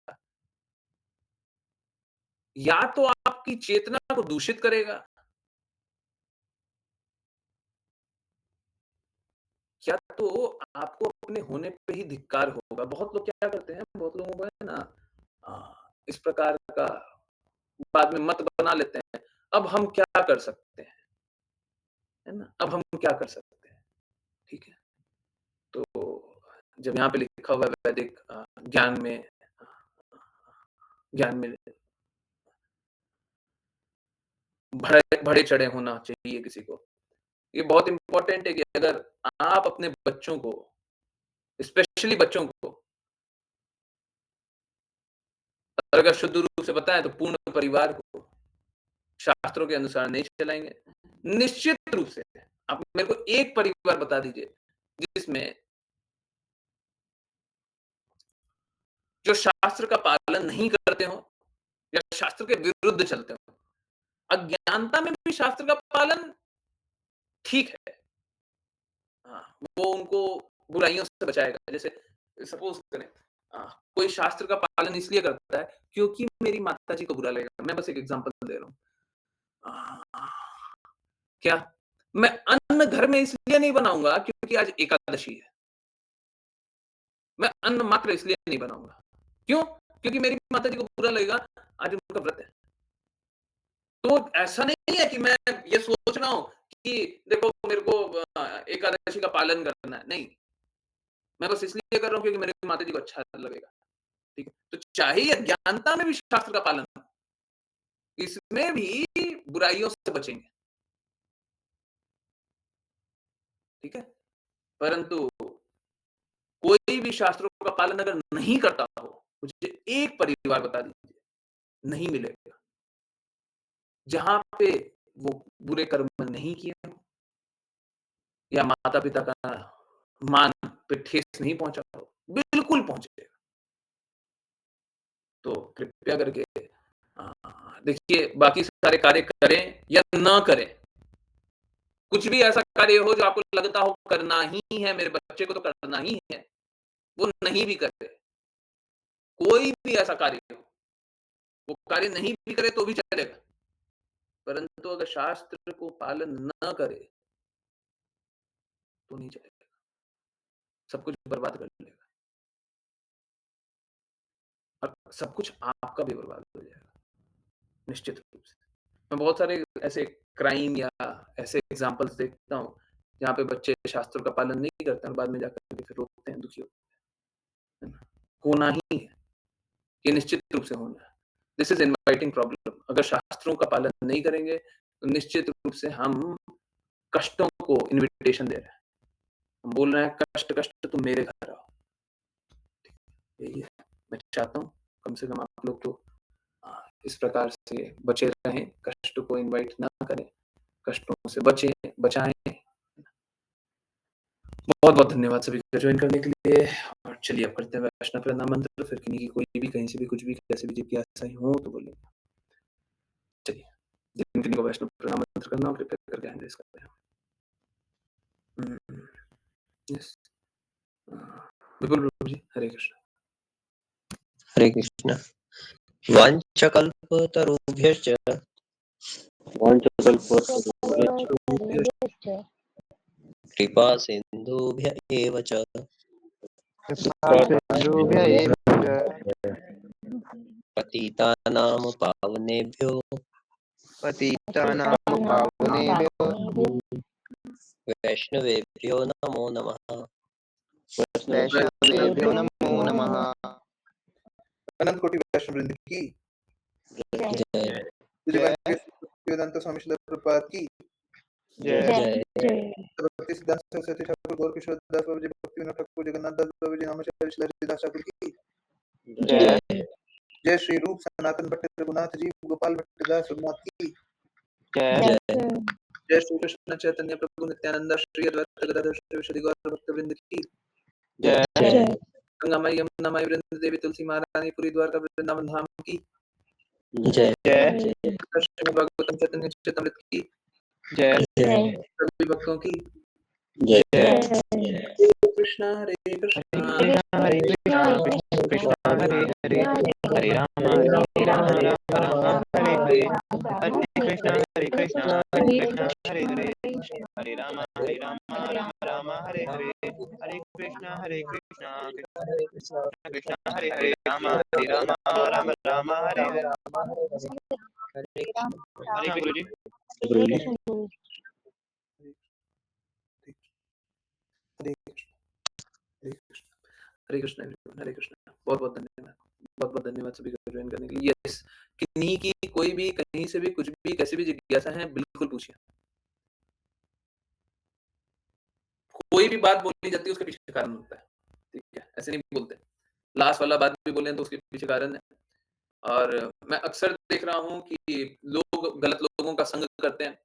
या तो आपकी चेतना को दूषित करेगा, या तो आपको अपने होने पे ही धिक्कार होगा। बहुत लोग क्या करते हैं, बहुत लोगों को है ना इस प्रकार का बाद में मत बना लेते हैं। अब हम क्या कर सकते हैं, है ना? अब हम क्या कर सकते हैं, ठीक है? तो जब यहाँ पे लिखा हुआ है वैदिक ज्ञान में ज्ञान में बढ़े चढ़े होना चाहिए किसी को। ये बहुत इम्पोर्टेंट है कि अगर आप अपने बच्चों को, स्पेशली बच्चों को, अगर शुद्ध रूप से बताएँ तो पूर्ण परिवार को शास्त्रों के अनुसार नहीं चलाएँगे, निश्चित रूप से आप मेरे को एक परिवार बता दीजिए, जिसमें जो शास्त्र का पालन नहीं करते हों या शास्त्र के विरुद्ध चलते हों। अज्ञानता में भी शास्त्र का पालन ठीक है। हाँ, वो उनको बुराइयों से बचाएगा। जैसे सपोज़ करें अ, कोई शास्त्र का पालन इसलिए करता है क्योंकि मेरी माताजी को बुरा लगेगा। मैं बस एक एग्ज़ाम्पल दे रहा हूँ। अ, क्या? मैं अन्न घर में इसलिए नहीं बनाऊँगा क्योंकि आज एकादशी है। मैं अन्न मात्र इसलिए नहीं बनाऊँगा। क्यों? क्योंकि मेरी माताजी को बुरा लगेगा, आज उनका व्रत है। तो ऐसा नहीं है कि मैं ये सोच रहा हूँ कि देखो मेरे को एकादशी का पालन करना है, नहीं। मैं बस इसलिए कर रहा हूँ क्योंकि मेरी माताजी को अच्छा लगेगा, ठीक है? तो चाहे ये अज्ञानता में भी शास्त्र का पालन हो, इसमें भी बुराइयों से बचेंगे, ठीक है? परंतु कोई भी शास्त्रों का पालन अगर नहीं करता हो, मुझे एक परिवार बता दीजिए, नहीं मिलेगा, जहाँ पे वो बुरे कर्म नहीं किए हों या माता-पिता का मान पे ठेस नहीं पहुँचा हो, बिल्कुल पहुँचेगा। तो कृपया करके अ, देखिए बाकी सारे कार्य करें या ना करें, कुछ भी ऐसा कार्य हो जो आपको लगता हो करना ही है, मेरे बच्चे को तो करना ही है, वो नहीं भी करे, कोई भी ऐसा कार्य हो, वो कार्य नहीं भी करे तो भी चलेगा, परंतु अगर शास्त्र को पालन ना करे, तो नहीं चलेगा, सब कुछ बर्बाद कर लेगा और सब कुछ आपका भी बर्बाद हो जाएगा, निश्चित रूप से। मैं बहुत सारे ऐसे क्राइम या ऐसे एग्ज़ाम्पल्स देखता हूँ, जहाँ पे बच्चे शास्त्रों का पालन नहीं करते हैं और बाद में जाकर के फिर रोते हैं, दुखी होते हैं, है ना? होना ही है, ये निश्चित रूप से होना है। दिस इज़ इनवाइटिंग प्रॉब्लम अगर शास्त्रों का पालन नहीं करेंगे, तो निश्चित रूप से हम कष्टों को इन्विटेशन दे रहे हैं। हम बोल रहे हैं कष्ट तुम मेरे घर आओ, यही है। मैं चाहता हूँ कम से कम आप लोग तो इस प्रकार से बचे रहें, कष्ट को इनवाइट ना करें, कष्टों से बचाएँ। बहुत-बहुत धन्यवाद सभी का जॉइन करने के लिए और चलिए अब करते हैं वैष्णव प्रणाम मंत्र फिर किन्हीं की कोई भी कहीं से भी कुछ भी कैसे भी जिज्ञासाएँ हो तो बोलिए। चलिए, जिन-जिन को वैष्णव प्रणाम मंत्र करना हो कृपया करके हैंड रेज़ करते हैं। हुँ, यस बिल्कुल प्रभु जी, हरे कृष्ण। हरे कृष्ण। वाञ्छकल्पतरुभ्यश्च वाञ्छकल्पतरुभ्यश्च कृपा सिन्धुभ्य एव च कृपासिन्धुभ्य एव च पतितानां पावनेभ्यो पतितानां पावनेभ्यो वैष्णवेभ्यो नमो नमः। वैष्णवेभ्यो नमो नमः। अनंत कोटि वैष्णव वृंद की जय श्री जय वेदांत स्वामी श्रील प्रभुपाद की जय जय भक्ति सिद्धांत सरस्वती ठाकुर गौर किशोर दास बाबू जी भक्ति विनोद ठाकुर जगन्नाथ दास बाबू जी नामाचार्य श्री हरिदास ठाकुर की जय जय जय श्री रूप सनातन भट्ट रघुनाथ जी गोपाल भट्टदास रघुनाथ की जय जय जय श्री कृष्ण चैतन्य प्रभु नित्यानंद श्री अद्वैत गदाधर श्री गौर भक्त वृंद की जय जय गंगा माई यमुना माई वृंद देवी तुलसी महारानी पूरी द्वारका वृंदावन धाम की जय जय श्रीमद् भागवतम चैतन्य चैतमृत की जय जय सभी भक्तों की जय जय हरे कृष्णा हरे कृष्णा कृष्ण कृष्ण हरे हरे हरे राम राम हरे हरे हरे कृष्ण कृष्ण हरे हरे हरे राम राम राम हरे हरे हरे कृष्ण कृष्ण कृष्ण हरे हरे हरे राम राम हरे हरे हरे गुरु जी। हरे हरे कृष्ण everyone, हरे कृष्ण बहुत-बहुत धन्यवाद बहुत-बहुत धन्यवाद सभी को ज्वाइन करने के लिए यस किन्हीं की कोई भी कहीं से भी कुछ भी कैसी भी जिज्ञासा है बिल्कुल पूछिए कोई भी बात बोली जाती है उसके पीछे कारण होता है ठीक है ऐसे नहीं बोलते लास्ट वाला बात भी बोले तो उसके पीछे कारण है और मैं अक्सर देख रहा हूँ कि लोग गलत लोगों का संग करते हैं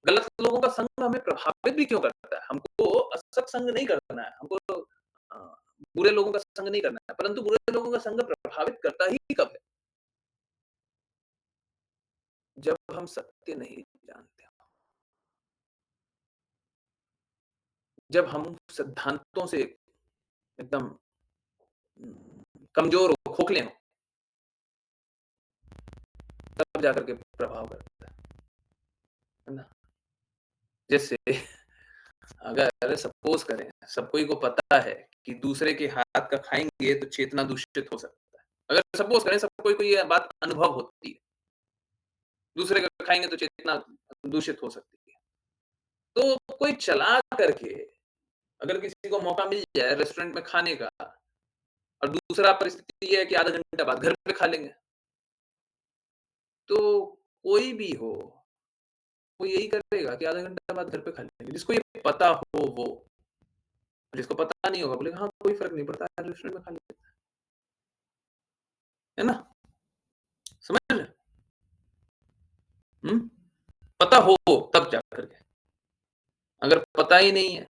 गलत लोगों का संग हमें प्रभावित भी क्यों करता है हमको असत्संग नहीं करना है हमको अ, बुरे लोगों का संग नहीं करना है परंतु बुरे लोगों का संग प्रभावित करता ही कब है जब हम सत्य नहीं जानते जब हम सिद्धांतों से एकदम कमज़ोर हो, खोखले हो, तब जाकर के प्रभाव करता है ना? जैसे अगर सपोज़ करें, सब कोई को पता है कि दूसरे के हाथ का खाएँगे तो चेतना दूषित हो सकता है। अगर सपोज़ करें सब कोई को ये बात अनुभव होती है, दूसरे का खाएँगे तो चेतना दूषित हो सकती है। तो कोई चला करके अगर किसी को मौका मिल जाए रेस्टोरेंट में खाने का और दूसरा परिस्थिति ये है कि आधा घंटा बाद घर पे खा लेंगे। तो कोई भी हो, वो यही करेगा कि आधा घंटा बाद घर पे खा लेंगे। जिसको ये पता हो वो, जिसको पता नहीं होगा बोलेगा हाँ, कोई फ़र्क नहीं पड़ता रेस्टोरेंट में खा लेते है ना? समझ रहे हैं? हुँ? पता हो तब जा कर के। अगर पता ही नहीं है,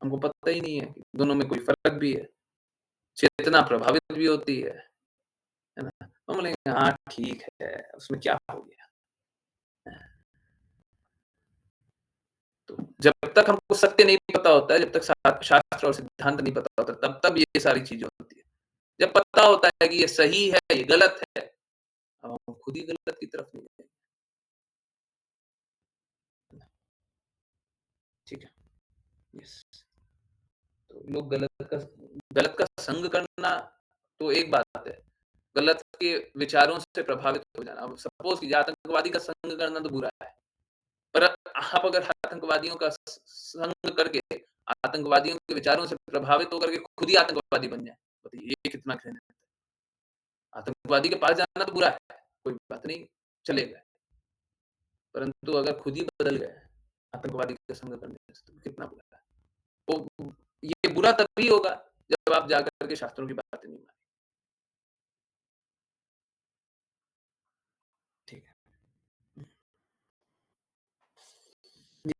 हमको पता ही नहीं है कि दोनों में कोई फ़र्क भी है, चेतना प्रभावित भी होती है ना? हम बोलेंगे हाँ, ठीक है, उसमें क्या हो गया? तो जब तक हमको सत्य नहीं पता होता है, जब तक शास्त्र और सिद्धांत नहीं पता होता, तब तब ये सारी चीज़ें होती है। जब पता होता है कि ये सही है, ये गलत है, अब हम खुद ही गलत की तरफ नहीं जाएँगे। ठीक है? यस। तो लोग गलत का संग करना तो एक बात है, गलत के विचारों से प्रभावित हो जाना। अब सपोज़ कीजिए आतंकवादी का संग करना तो बुरा है, पर आप अगर आतंकवादियों का संग करके, आतंकवादियों के विचारों से प्रभावित होकर के खुद ही आतंकवादी बन जाएँ, बताइए ये कितना घृणित है। आतंकवादी के पास जाना तो बुरा है, कोई बात नहीं, चलेगा। परंतु अगर खुद ही बदल गए, आतंकवादी का संग करने से, तो कितना बुरा है। वो ये बुरा तभी होगा, जब आप जाकर के शास्त्रों की बातें नहीं मानेंगे। ठीक है।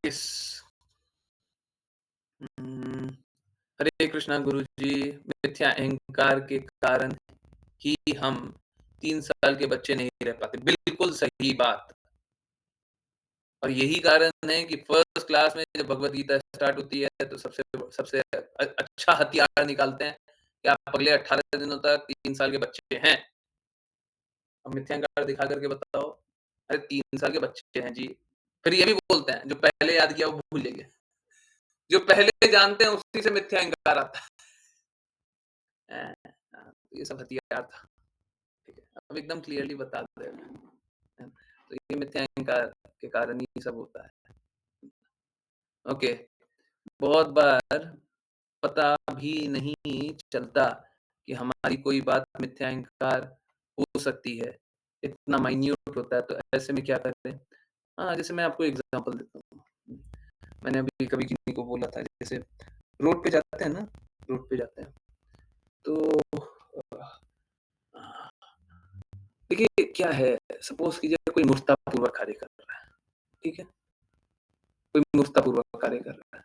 यस। हुँ, हरे कृष्णा गुरुजी, मिथ्या अहंकार के कारण ही हम 3 साल के बच्चे नहीं रह पाते। बिल्कुल सही बात। और यही कारण है कि फर्स्ट क्लास में जब भगवत गीता स्टार्ट होती है तो सबसे सबसे अच्छा हथियार निकालते हैं कि आप अगले 18 दिनों तक 3 साल के बच्चे हैं। अब मिथ्या अहंकार दिखा करके बताओ, अरे 3 साल के बच्चे हैं जी। फिर ये भी बोलते हैं, जो पहले याद किया वो भूल जाइए। जो पहले जानते हैं उसी से मिथ्या अहंकार आता है। तो ये सब हथियार था। ठीक है, अब एकदम क्लियरली बता दे रहे हैं। तो ये मिथ्या अहंकार के कारण ही सब होता है। ओके, बहुत बार पता भी नहीं चलता कि हमारी कोई बात मिथ्या अहंकार हो सकती है। इतना माइन्यूट होता है, तो ऐसे में क्या करें? हाँ, जैसे मैं आपको एग्ज़ाम्पल देता हूँ। मैंने अभी कभी किसी को बोला था, जैसे रोड पे जाते हैं ना, रोड पे जाते हैं, तो अ, देखिए क्या है, सपोज़ कीजिए कोई मूर्खतापूर्वक कार्य कर रहा है, ठीक है? कोई मूर्खतापूर्वक कार्य कर रहा है।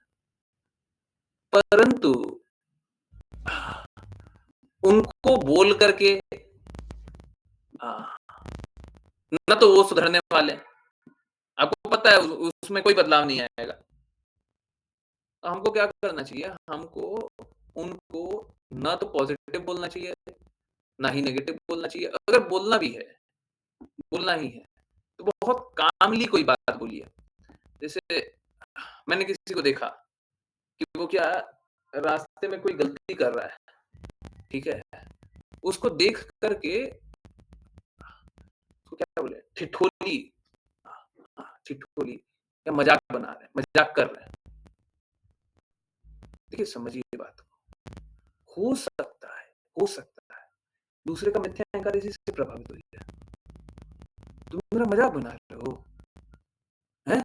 परंतु उनको बोल कर के ना तो वो सुधरने वाले हैं, आपको पता है उसमें कोई बदलाव नहीं आएगा। तो हमको क्या करना चाहिए? हमको उनको ना तो पॉज़िटिव बोलना चाहिए, ना ही नेगेटिव बोलना चाहिए। अगर बोलना भी है, बोलना ही है, तो बहुत कामली कोई बात बोलिए। जैसे मैंने किसी को देखा कि वो क्या रास्ते में कोई गलती कर रहा है, ठीक है? उसको देख कर के उसको क्या बोले ठिठोली ठिठोली या मज़ाक बना रहे हैं, मज़ाक कर रहे हैं। देखिए समझिए बात को। हो सकता है, दूसरे का मिथ्या अहंकार इसी से प्रभावित हुई है। तुम मेरा मज़ाक बना रहे हो, हैं?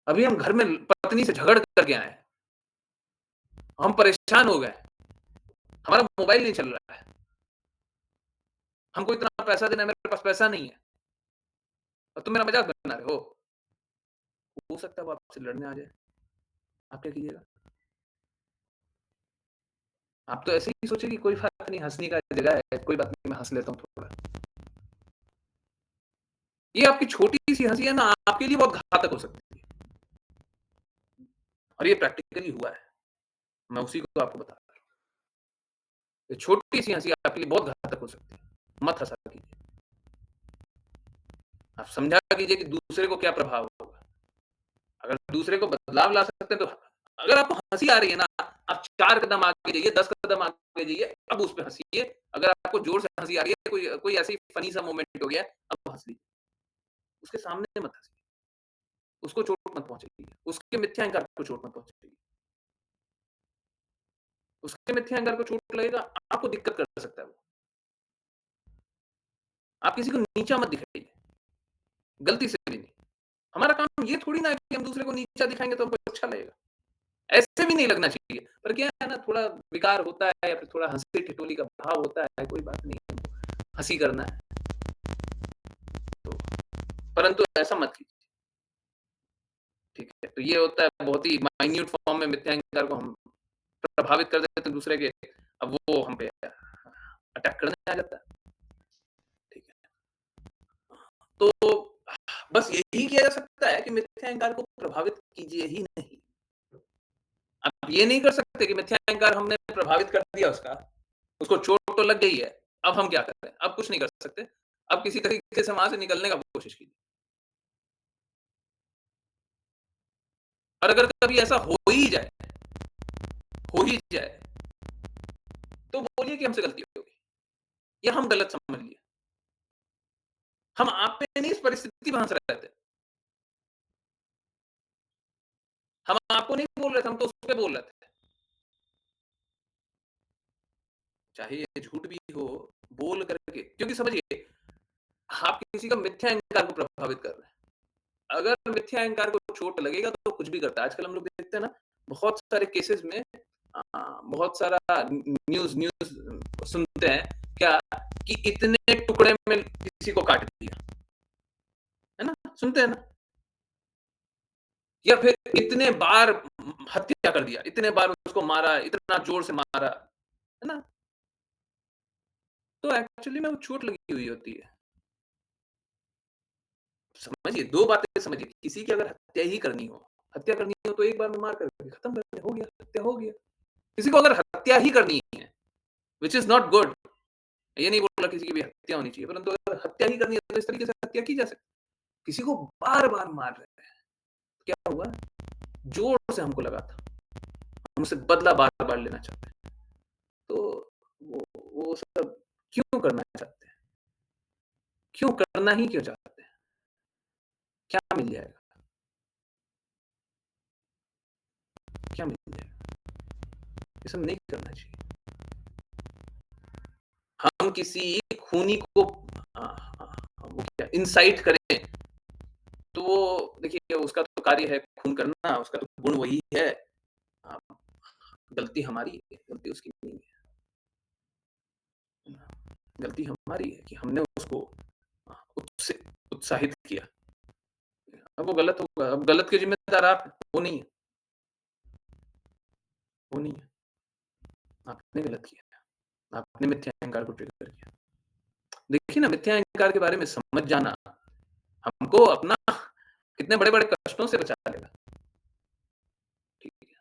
अभी हम घर में पत्नी से झगड़ करके आए हैं, हम परेशान हो गए, हमारा मोबाइल नहीं चल रहा है, हमको इतना पैसा देना है, मेरे पास पैसा नहीं है और तुम मेरा मज़ाक बना रहे हो। हो सकता है वो आपसे लड़ने आ जाए, आप क्या कीजिएगा? आप तो ऐसे ही सोचिए कि कोई बात नहीं, हँसने का जगह है, कोई बात नहीं मैं हँस लेता हूँ थोड़ा। ये आपकी छोटी-सी हँसी है ना, आपके लिए बहुत घातक हो सकती है और ये प्रैक्टिकली हुआ है। मैं उसी को आपको बता रहा हूँ। ये छोटी-सी हँसी आपके लिए बहुत घातक हो सकती है। मत हँसा कीजिए। आप समझा कीजिए कि दूसरे को क्या प्रभाव होगा। अगर दूसरे को बदलाव ला सकते हैं तो अगर आपको हँसी आ रही है ना, आप 4 कदम आगे जाइए, 10 कदम आगे जाइए, अब उस पे हँसिए। अगर आपको ज़ोर से हँसी आ रही है, कोई कोई ऐसी फ़नी सा मोमेंट हो गया है, अब हँस लीजिए। उसके सामने मत हँसिए। उसको चोट मत पहुँचाइए। उसके मिथ्या अहंकार को चोट मत पहुँचाइए। उसके मिथ्या अहंकार को चोट लगेगा, आपको दिक्कत कर सकता है वो। आप किसी को नीचा मत दिखाइए, गलती से भी नहीं। हमारा काम ये थोड़ी ना है कि हम दूसरे को नीचा दिखाएँगे तो हमको अच्छा लगेगा। ऐसे भी नहीं लगना चाहिए। पर क्या है ना, थोड़ा विकार होता है या फिर थोड़ा हँसी-ठिठोली का भाव होता है, कोई बात नहीं, हँसी करना है। तो परंतु ऐसा मत कीजिए, ठीक है? तो ये होता है बहुत ही माइन्यूट फॉर्म में मिथ्या अहंकार को हम प्रभावित कर देते हैं दूसरे के, अब वो हम पे अटैक करने आ जाता है, ठीक है? तो बस यही किया जा सकता है कि मिथ्या अहंकार को प्रभावित कीजिए ही नहीं। आप ये नहीं कर सकते कि मिथ्या अहंकार हमने प्रभावित कर दिया उसका, उसको चोट तो लग गई है, अब हम क्या करें? अब कुछ नहीं कर सकते। अब किसी तरीके से वहाँ से निकलने का कोशिश कीजिए। और अगर कभी ऐसा हो ही जाए, तो बोलिए कि हमसे गलती हो गई या हम गलत समझ लिए। हम आप पे नहीं, इस परिस्थिति पे हँस रहे थे। हम आपको नहीं बोल रहे थे, हम तो उस पे बोल रहे थे। चाहे ये झूठ भी हो, बोल करके, क्योंकि समझिए, आप किसी का मिथ्या अहंकार को प्रभावित कर रहे हैं। अगर मिथ्या अहंकार को चोट लगेगा तो कुछ भी करता है। आजकल हम लोग देखते हैं ना, बहुत सारे केसेज़ में बहुत सारा न्यूज़ न्यूज़ सुनते हैं क्या, कि इतने टुकड़े में किसी को काट दिया, है ना? सुनते हैं ना? या फिर इतने बार हत्या कर दिया, इतने बार उसको मारा, इतना ज़ोर से मारा, है ना? तो एक्चुअली में वो चोट लगी हुई होती है। समझिए, 2 बातें समझिए, किसी की अगर हत्या करनी हो तो एक बार में मार करके खत्म कर दे, हो गया, हत्या हो गया। किसी को अगर हत्या ही करनी है, व्हिच इज़ नॉट गुड, ये नहीं बोल रहा किसी की भी हत्या होनी चाहिए, परंतु अगर हत्या ही करनी है तो इस तरीके से हत्या की जा सकती है। किसी को बार-बार मार रहे हैं, क्या हुआ? ज़ोर से हमको लगा था, हम उससे बदला बार-बार लेना चाहते हैं। तो वो सब क्यों करना चाहते हैं? क्यों करना ही क्यों चाहते हैं? क्या मिल जाएगा? क्या मिल जाएगा? ये सब नहीं करना चाहिए। हम किसी खूनी को वो क्या इंसाइट करें, तो वो देखिए उसका तो कार्य है खून करना, उसका तो गुण वही है। अ, गलती हमारी है, गलती उसकी नहीं है। गलती हमारी है कि हमने उसको उत्साहित किया। अब वो गलत होगा, अब गलत के ज़िम्मेदार आप हैं, वो नहीं है, वो नहीं है। आपने गलत किया, आपने मिथ्या अहंकार को ट्रिगर किया। देखिए ना, मिथ्या अहंकार के बारे में समझ जाना, हमको अपना कितने बड़े-बड़े कष्टों से बचा लेगा। ठीक है?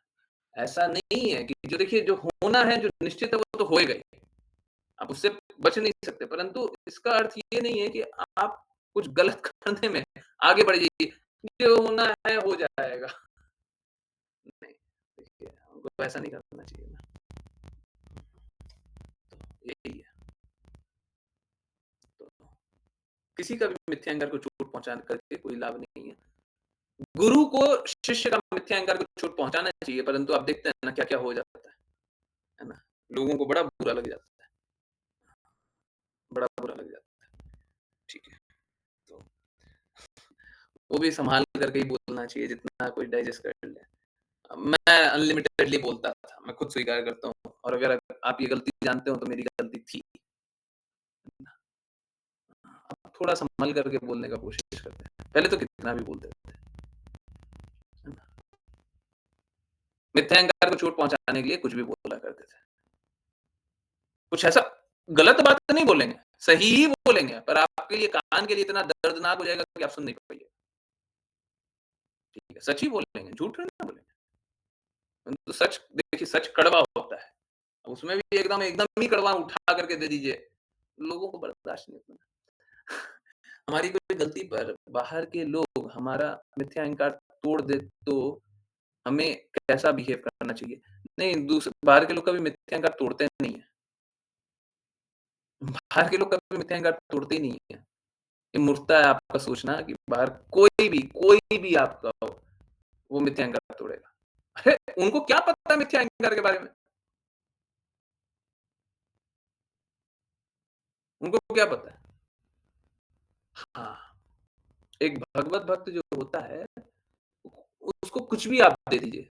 ऐसा नहीं है कि जो देखिए जो होना है, जो निश्चित है, वो तो होएगा ही। आप उससे बच नहीं सकते, परंतु इसका अर्थ ये नहीं है कि आप कुछ गलत करने में आगे बढ़ जाइए। जो होना है हो जाएगा। नहीं, देखिए हमको ऐसा नहीं करना चाहिए ना। तो यही है। तो किसी का भी मिथ्या अहंकार को चोट पहुँचा करके कोई लाभ नहीं है। गुरु को शिष्य का मिथ्या अहंकार को चोट पहुँचाना चाहिए, परंतु आप देखते हैं ना क्या-क्या हो जाता है ना? लोगों को बड़ा बुरा लग जाता है, बड़ा बुरा लग जाता है। ठीक है, तो वो भी सँभाल करके ही बोलना चाहिए जितना कोई डाइजेस्ट कर ले। मैं अनलिमिटेडली बोलता था, मैं खुद स्वीकार करता हूँ, और अगर आप ये गलती जानते हो तो मेरी गलती थी। अब थोड़ा सँभल करके बोलने का कोशिश करते हैं। पहले तो कितना भी बोलते थे, है ना? मिथ्या अहंकार को चोट पहुँचाने के लिए कुछ भी बोला करते थे। कुछ ऐसा गलत बात तो नहीं बोलेंगे, सही ही बोलेंगे, पर आपके लिए कान के लिए इतना दर्दनाक हो जाएगा कि आप सुन नहीं पाइए। ठीक है, सच ही बोलेंगे, झूठ थोड़ी ना बोलेंगे। तो सच देखिए, सच कड़वा होता है उसमें भी एकदम एकदम ही कड़वा उठा करके दे दीजिए, लोगों को बर्दाश्त नहीं होता। हमारी कोई गलती पर बाहर के लोग हमारा मिथ्या अहंकार तोड़ दे तो हमें कैसा बिहेव करना चाहिए? नहीं, बाहर के लोग कभी मिथ्या अहंकार तोड़ते नहीं हैं। बाहर के लोग कभी मिथ्या अहंकार तोड़ते ही नहीं हैं। ये मूर्खता है आपका सोचना कि बाहर कोई भी आपका हो, वो मिथ्या अहंकार तोड़ेगा। अरे! उनको क्या पता है मिथ्या अहंकार के बारे में? उनको क्या पता है? हाँ, एक भगवत भक्त जो होता है, उसको कुछ भी आप दे दीजिए,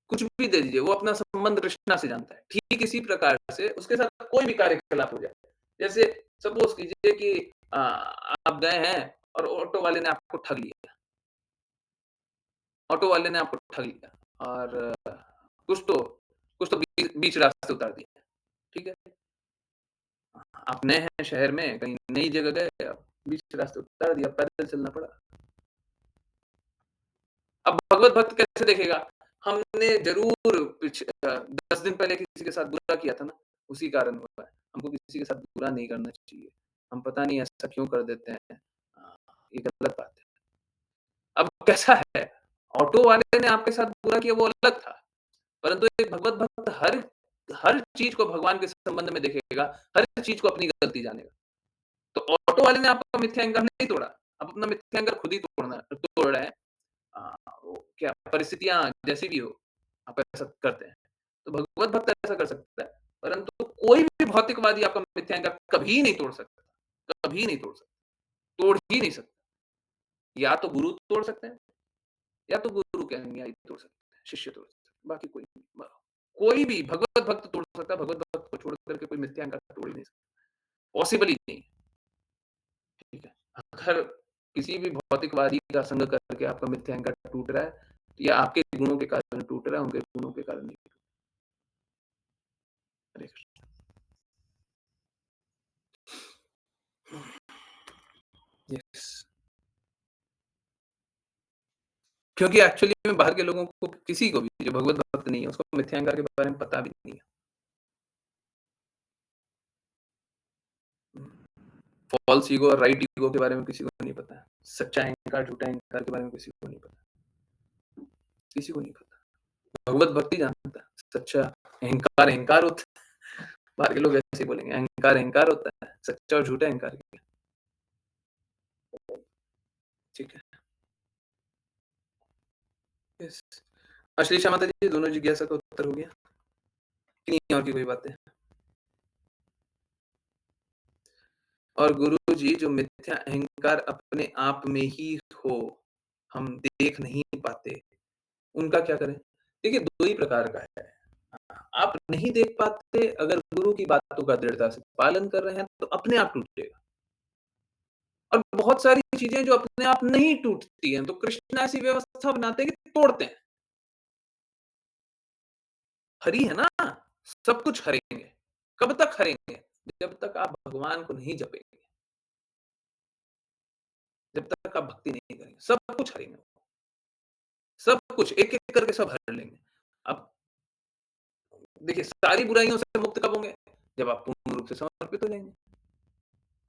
कुछ भी दे दीजिए, वो अपना संबंध कृष्णा से जानता है। ठीक इसी प्रकार से उसके साथ कोई भी कार्यकलाप हो जाए। जैसे सपोज़ कीजिए कि आप गए हैं और ऑटो वाले ने आपको ठग लिया। ऑटो वाले ने आपको ठग लिया और कुछ तो कुछ तो बीच रास्ते उतार दिया, ठीक है? आप नए हैं शहर में, कहीं नई जगह गए, अब बीच रास्ते उतार दिया, पैदल चलना पड़ा। अब भगवत भक्त कैसे देखेगा? हमने ज़रूर 10 दिन पहले किसी के साथ बुरा किया था ना, उसी कारण हुआ है। हमको किसी के साथ बुरा नहीं करना चाहिए। हम पता नहीं ऐसा क्यों कर देते हैं। ये गलत बात है। अब कैसा है, ऑटो वाले ने आपके साथ बुरा किया वो अलग था, परंतु एक भगवत भक्त हर हर चीज़ को भगवान के संबंध में देखेगा, हर चीज़ को अपनी गलती जानेगा। तो ऑटो वाले ने आपका मिथ्या अहंकार नहीं तोड़ा, आप अपना मिथ्या अहंकार खुद ही तोड़ रहे हैं। वो क्या परिस्थितियाँ जैसी भी हो, आप ऐसा करते हैं। तो भगवत भक्त ऐसा कर सकता है, परंतु कोई भी भौतिकवादी आपका मिथ्या अहंकार कभी नहीं तोड़ सकता, कभी नहीं तोड़ सकता, तोड़ ही नहीं सकता। या तो गुरु तोड़ सकते हैं, या तो गुरु के अनुयायी तोड़ सकते हैं, शिष्य तोड़ सकते हैं, बाकी कोई नहीं। कोई भी भगवत भक्त तोड़ सकता है, भगवत भक्त को छोड़ कर के कोई मिथ्या अहंकार तोड़ ही नहीं सकता, पॉसिबल ही नहीं, ठीक है। अगर किसी भी भौतिकवादी का संग करके आपका मिथ्या अहंकार टूट रहा है, तो ये आपके गुणों के कारण टूट रहा है, उनके गुणों के कारण नहीं। हरे कृष्ण। यस। क्योंकि एक्चुअली में बाहर के लोगों को किसी को भी जो भगवत भक्त नहीं है, उसको मिथ्या अहंकार के बारे में पता भी नहीं है। फॉल्स ईगो और राइट ईगो के बारे में किसी को नहीं पता है। सच्चा अहंकार, झूठा अहंकार के बारे में किसी को नहीं पता। किसी को नहीं पता। भगवत भक्ति जानता है। सच्चा अहंकार, अहंकार होता है। बाहर के लोग ऐसे ही बोलेंगे, अहंकार, अहंकार होता है। सच्चा और झूठा अहंकार क्या है? ठीक है। यस। श्री माता जी, दोनों जिज्ञासा का उत्तर हो गया? कि नहीं और की कोई बातें? और गुरुजी जो मिथ्या अहंकार अपने आप में ही हो, हम देख नहीं पाते, उनका क्या करें? देखिए 2 ही प्रकार का है। आप नहीं देख पाते, अगर गुरु की बातों का दृढ़ता से पालन कर रहे हैं, तो अपने आप टूटेगा। और बहुत सारी चीज़ें जो अपने आप नहीं टूटती हैं, तो कृष्ण ऐसी व्यवस्था बनाते हैं कि तोड़ते हैं। हरि है ना, सब कुछ हरेंगे। कब तक हरेंगे? जब तक आप भगवान को नहीं जपेंगे, जब तक आप भक्ति नहीं करेंगे, सब कुछ हरेंगे। सब कुछ एक-एक करके सब हर लेंगे। अब देखिए सारी बुराइयों से मुक्त कब होंगे? जब आप पूर्ण रूप से समर्पित हो जाएँगे।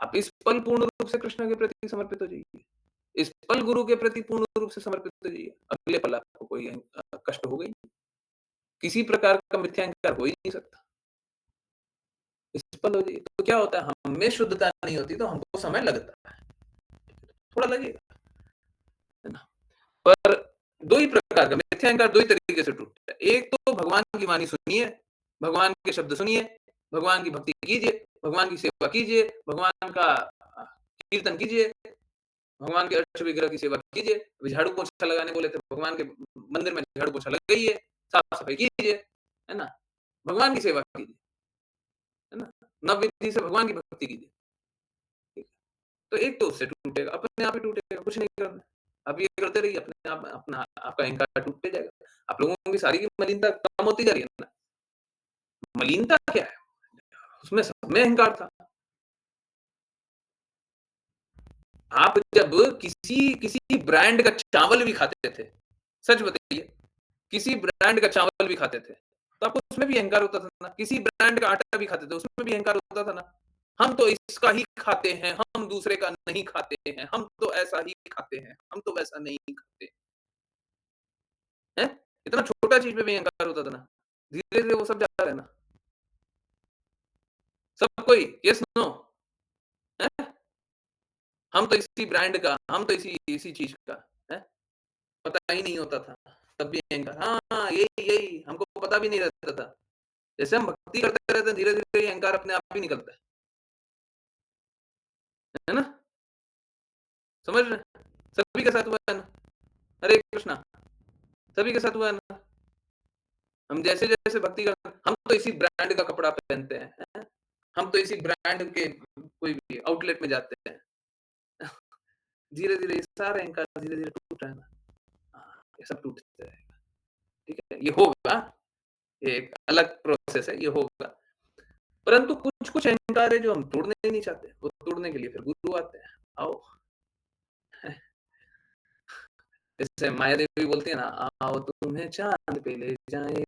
आप इस पल पूर्ण रूप से कृष्ण के प्रति समर्पित हो जाइए। इस पल गुरु के प्रति पूर्ण रूप से समर्पित हो जाइए। अगले पल आपको कोई कष्ट होगा ही नहीं। किसी प्रकार का मिथ्या अहंकार हो ही नहीं सकता। इस पल हो जाइए। तो क्या होता है, हम में शुद्धता नहीं होती तो हमको समय लगता है। थोड़ा लगेगा, है ना? पर 2 ही प्रकार का मिथ्या अहंकार 2 ही तरीके से टूटता है। एक तो भगवान की वाणी सुनिए, भगवान के शब्द सुनिए, भगवान की भक्ति कीजिए, भगवान की सेवा कीजिए, भगवान का कीर्तन कीजिए, भगवान के अर्च विग्रह की सेवा कीजिए। झाड़ू-पोछा लगाने बोले तो भगवान के मंदिर में झाड़ू-पोछा लगाइए, साफ-सफाई कीजिए, है ना? भगवान की सेवा कीजिए, है ना? नव-विधि से भगवान की भक्ति कीजिए। ठीक है? तो एक तो उससे टूटेगा, अपने आप ही टूटेगा, कुछ नहीं करना। आप ये करते रहिए, अपने आप अपना आपका अहंकार टूटते जाएगा। आप लोगों की सारी की मलिनता कम होती जा रही है ना। मलिनता क्या है? उसमें सब में अहंकार था। आप जब किसी किसी ब्रांड का चावल भी खाते थे, सच बताइए, किसी ब्रांड का चावल भी खाते थे, तो आपको उसमें भी अहंकार होता था ना। किसी ब्रांड का आटा भी खाते थे, उसमें भी अहंकार होता था ना। हम तो इसका ही खाते हैं, हम दूसरे का नहीं खाते हैं, हम तो ऐसा ही खाते हैं, हम तो वैसा नहीं खाते। हैं? इतना छोटा चीज़ पे भी अहंकार होता था ना। धीरे-धीरे वो सब जा रहा है ना। सब कोई येस नो? हैं? हम तो इसी ब्रांड का, हम तो इसी इसी चीज़ का, हैं? पता ही नहीं होता था, तब भी अहंकार हाँ, यही हमको पता भी नहीं रहता था। जैसे हम भक्ति करते रहते हैं, धीरे-धीरे ये अहंकार अपने आप ही निकलता है ना? समझ रहे हैं? सभी के साथ हुआ है ना? हरे कृष्णा, सभी के साथ हुआ है ना? हम जैसे-जैसे भक्ति करते हैं, हम तो इसी ब्रांड का कपड़ा पहनते हैं। हम तो इसी ब्रांड के कोई भी आउटलेट में जाते हैं। धीरे-धीरे ये सारे अहंकार धीरे-धीरे टूट रहा है ना। हाँ, ये सब टूटते रहेगा, ठीक है? ये होगा, ये एक अलग प्रोसेस है, ये होगा। परंतु कुछ-कुछ अहंकार है जो हम तोड़ना ही नहीं चाहते, वो तोड़ने के लिए फिर गुरु आते हैं, आओ। जैसे माया देवी बोलती है ना, आओ तुम्हें चाँद पे ले जाएँ।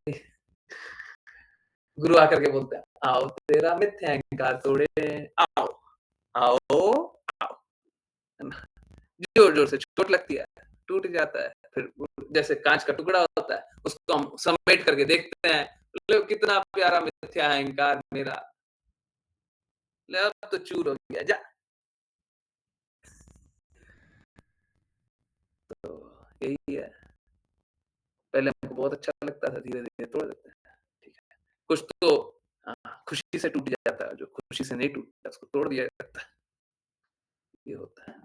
गुरु आकर के बोलते हैं, आओ तेरा मिथ्या अहंकार तोड़े, आओ, आओ, आओ। है ना? जोर-जोर से चोट लगती है, टूट जाता है, फिर वो जैसे काँच का टुकड़ा होता है, उसको हम समेट करके देखते हैं, लो कितना प्यारा मिथ्या अहंकार मेरा, ले अब तो चूर हो गया, जा। तो यही है, पहले हमको बहुत अच्छा लगता था, धीरे-धीरे तोड़ देते हैं, ठीक है। कुछ तो खुशी से टूट जाता है, जो खुशी से नहीं टूटता उसको तोड़ दिया जाता है, ये होता है।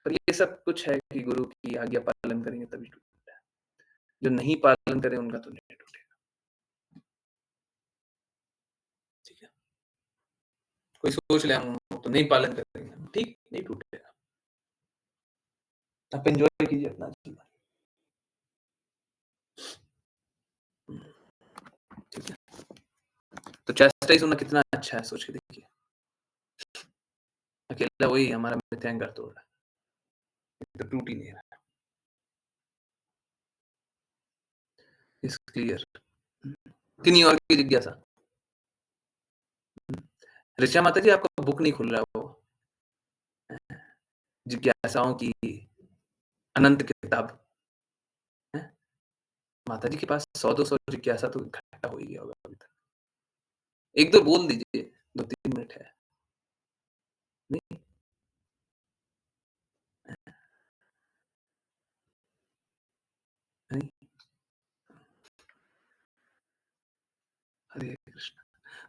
पर ये सब कुछ है कि गुरु की आज्ञा पालन करेंगे तभी टूटेगा, जो नहीं पालन करे उनका तो नहीं टूटेगा, ठीक है। कोई सोच ले हम तो नहीं पालन करेंगे, ठीक, नहीं टूटेगा। आप एन्जॉय कीजिए अपना जीवन। ठीक है। तो चैस्टाइज़ होना कितना अच्छा है सोच के देखिए। अकेला वही हमारा मिथ्या अहंकार तोड़ रहा है, ये तो टूट ही नहीं रहा है। It's clear. किन्हीं और की जिज्ञासा। ऋचा माता जी आपका बुक नहीं खुल रहा वो जिज्ञासाओं की अनंत किताब है। माता जी के पास 100-200 जिज्ञासा तो इकट्ठा हो ही गया होगा अभी तक। 1-2 बोल दीजिए, 2-3 मिनट है। नहीं, नहीं, हरे कृष्ण।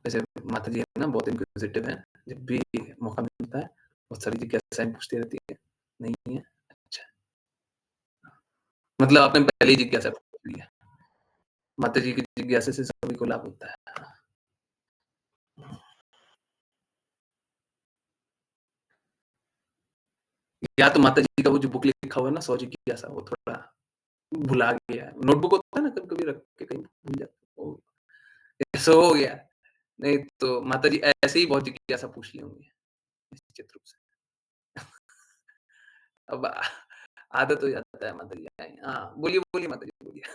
वैसे माता जी है ना बहुत इंक्विजिटिव हैं, जब भी मौका मिलता है, बहुत सारी जिज्ञासाएँ पूछती रहती है। नहीं है? अच्छा। मतलब आपने पहले ही जिज्ञासा पूछ ली है। माता जी की जिज्ञासा से सभी को लाभ होता है। या तो माता जी का वो जो बुक लिखा हुआ है ना 100 जिज्ञासा वो थोड़ा भुला गया है। नोटबुक होता है ना कभी-कभी रख के कहीं भूल जाते हो, ऐसा हो गया। नहीं तो माता जी ऐसे ही बहुत जिज्ञासा पूछ ली होंगी, निश्चित रूप से। अब आदत हो जाता है माता जी हाँ, बोलिए, बोलिए माता जी बोलिए।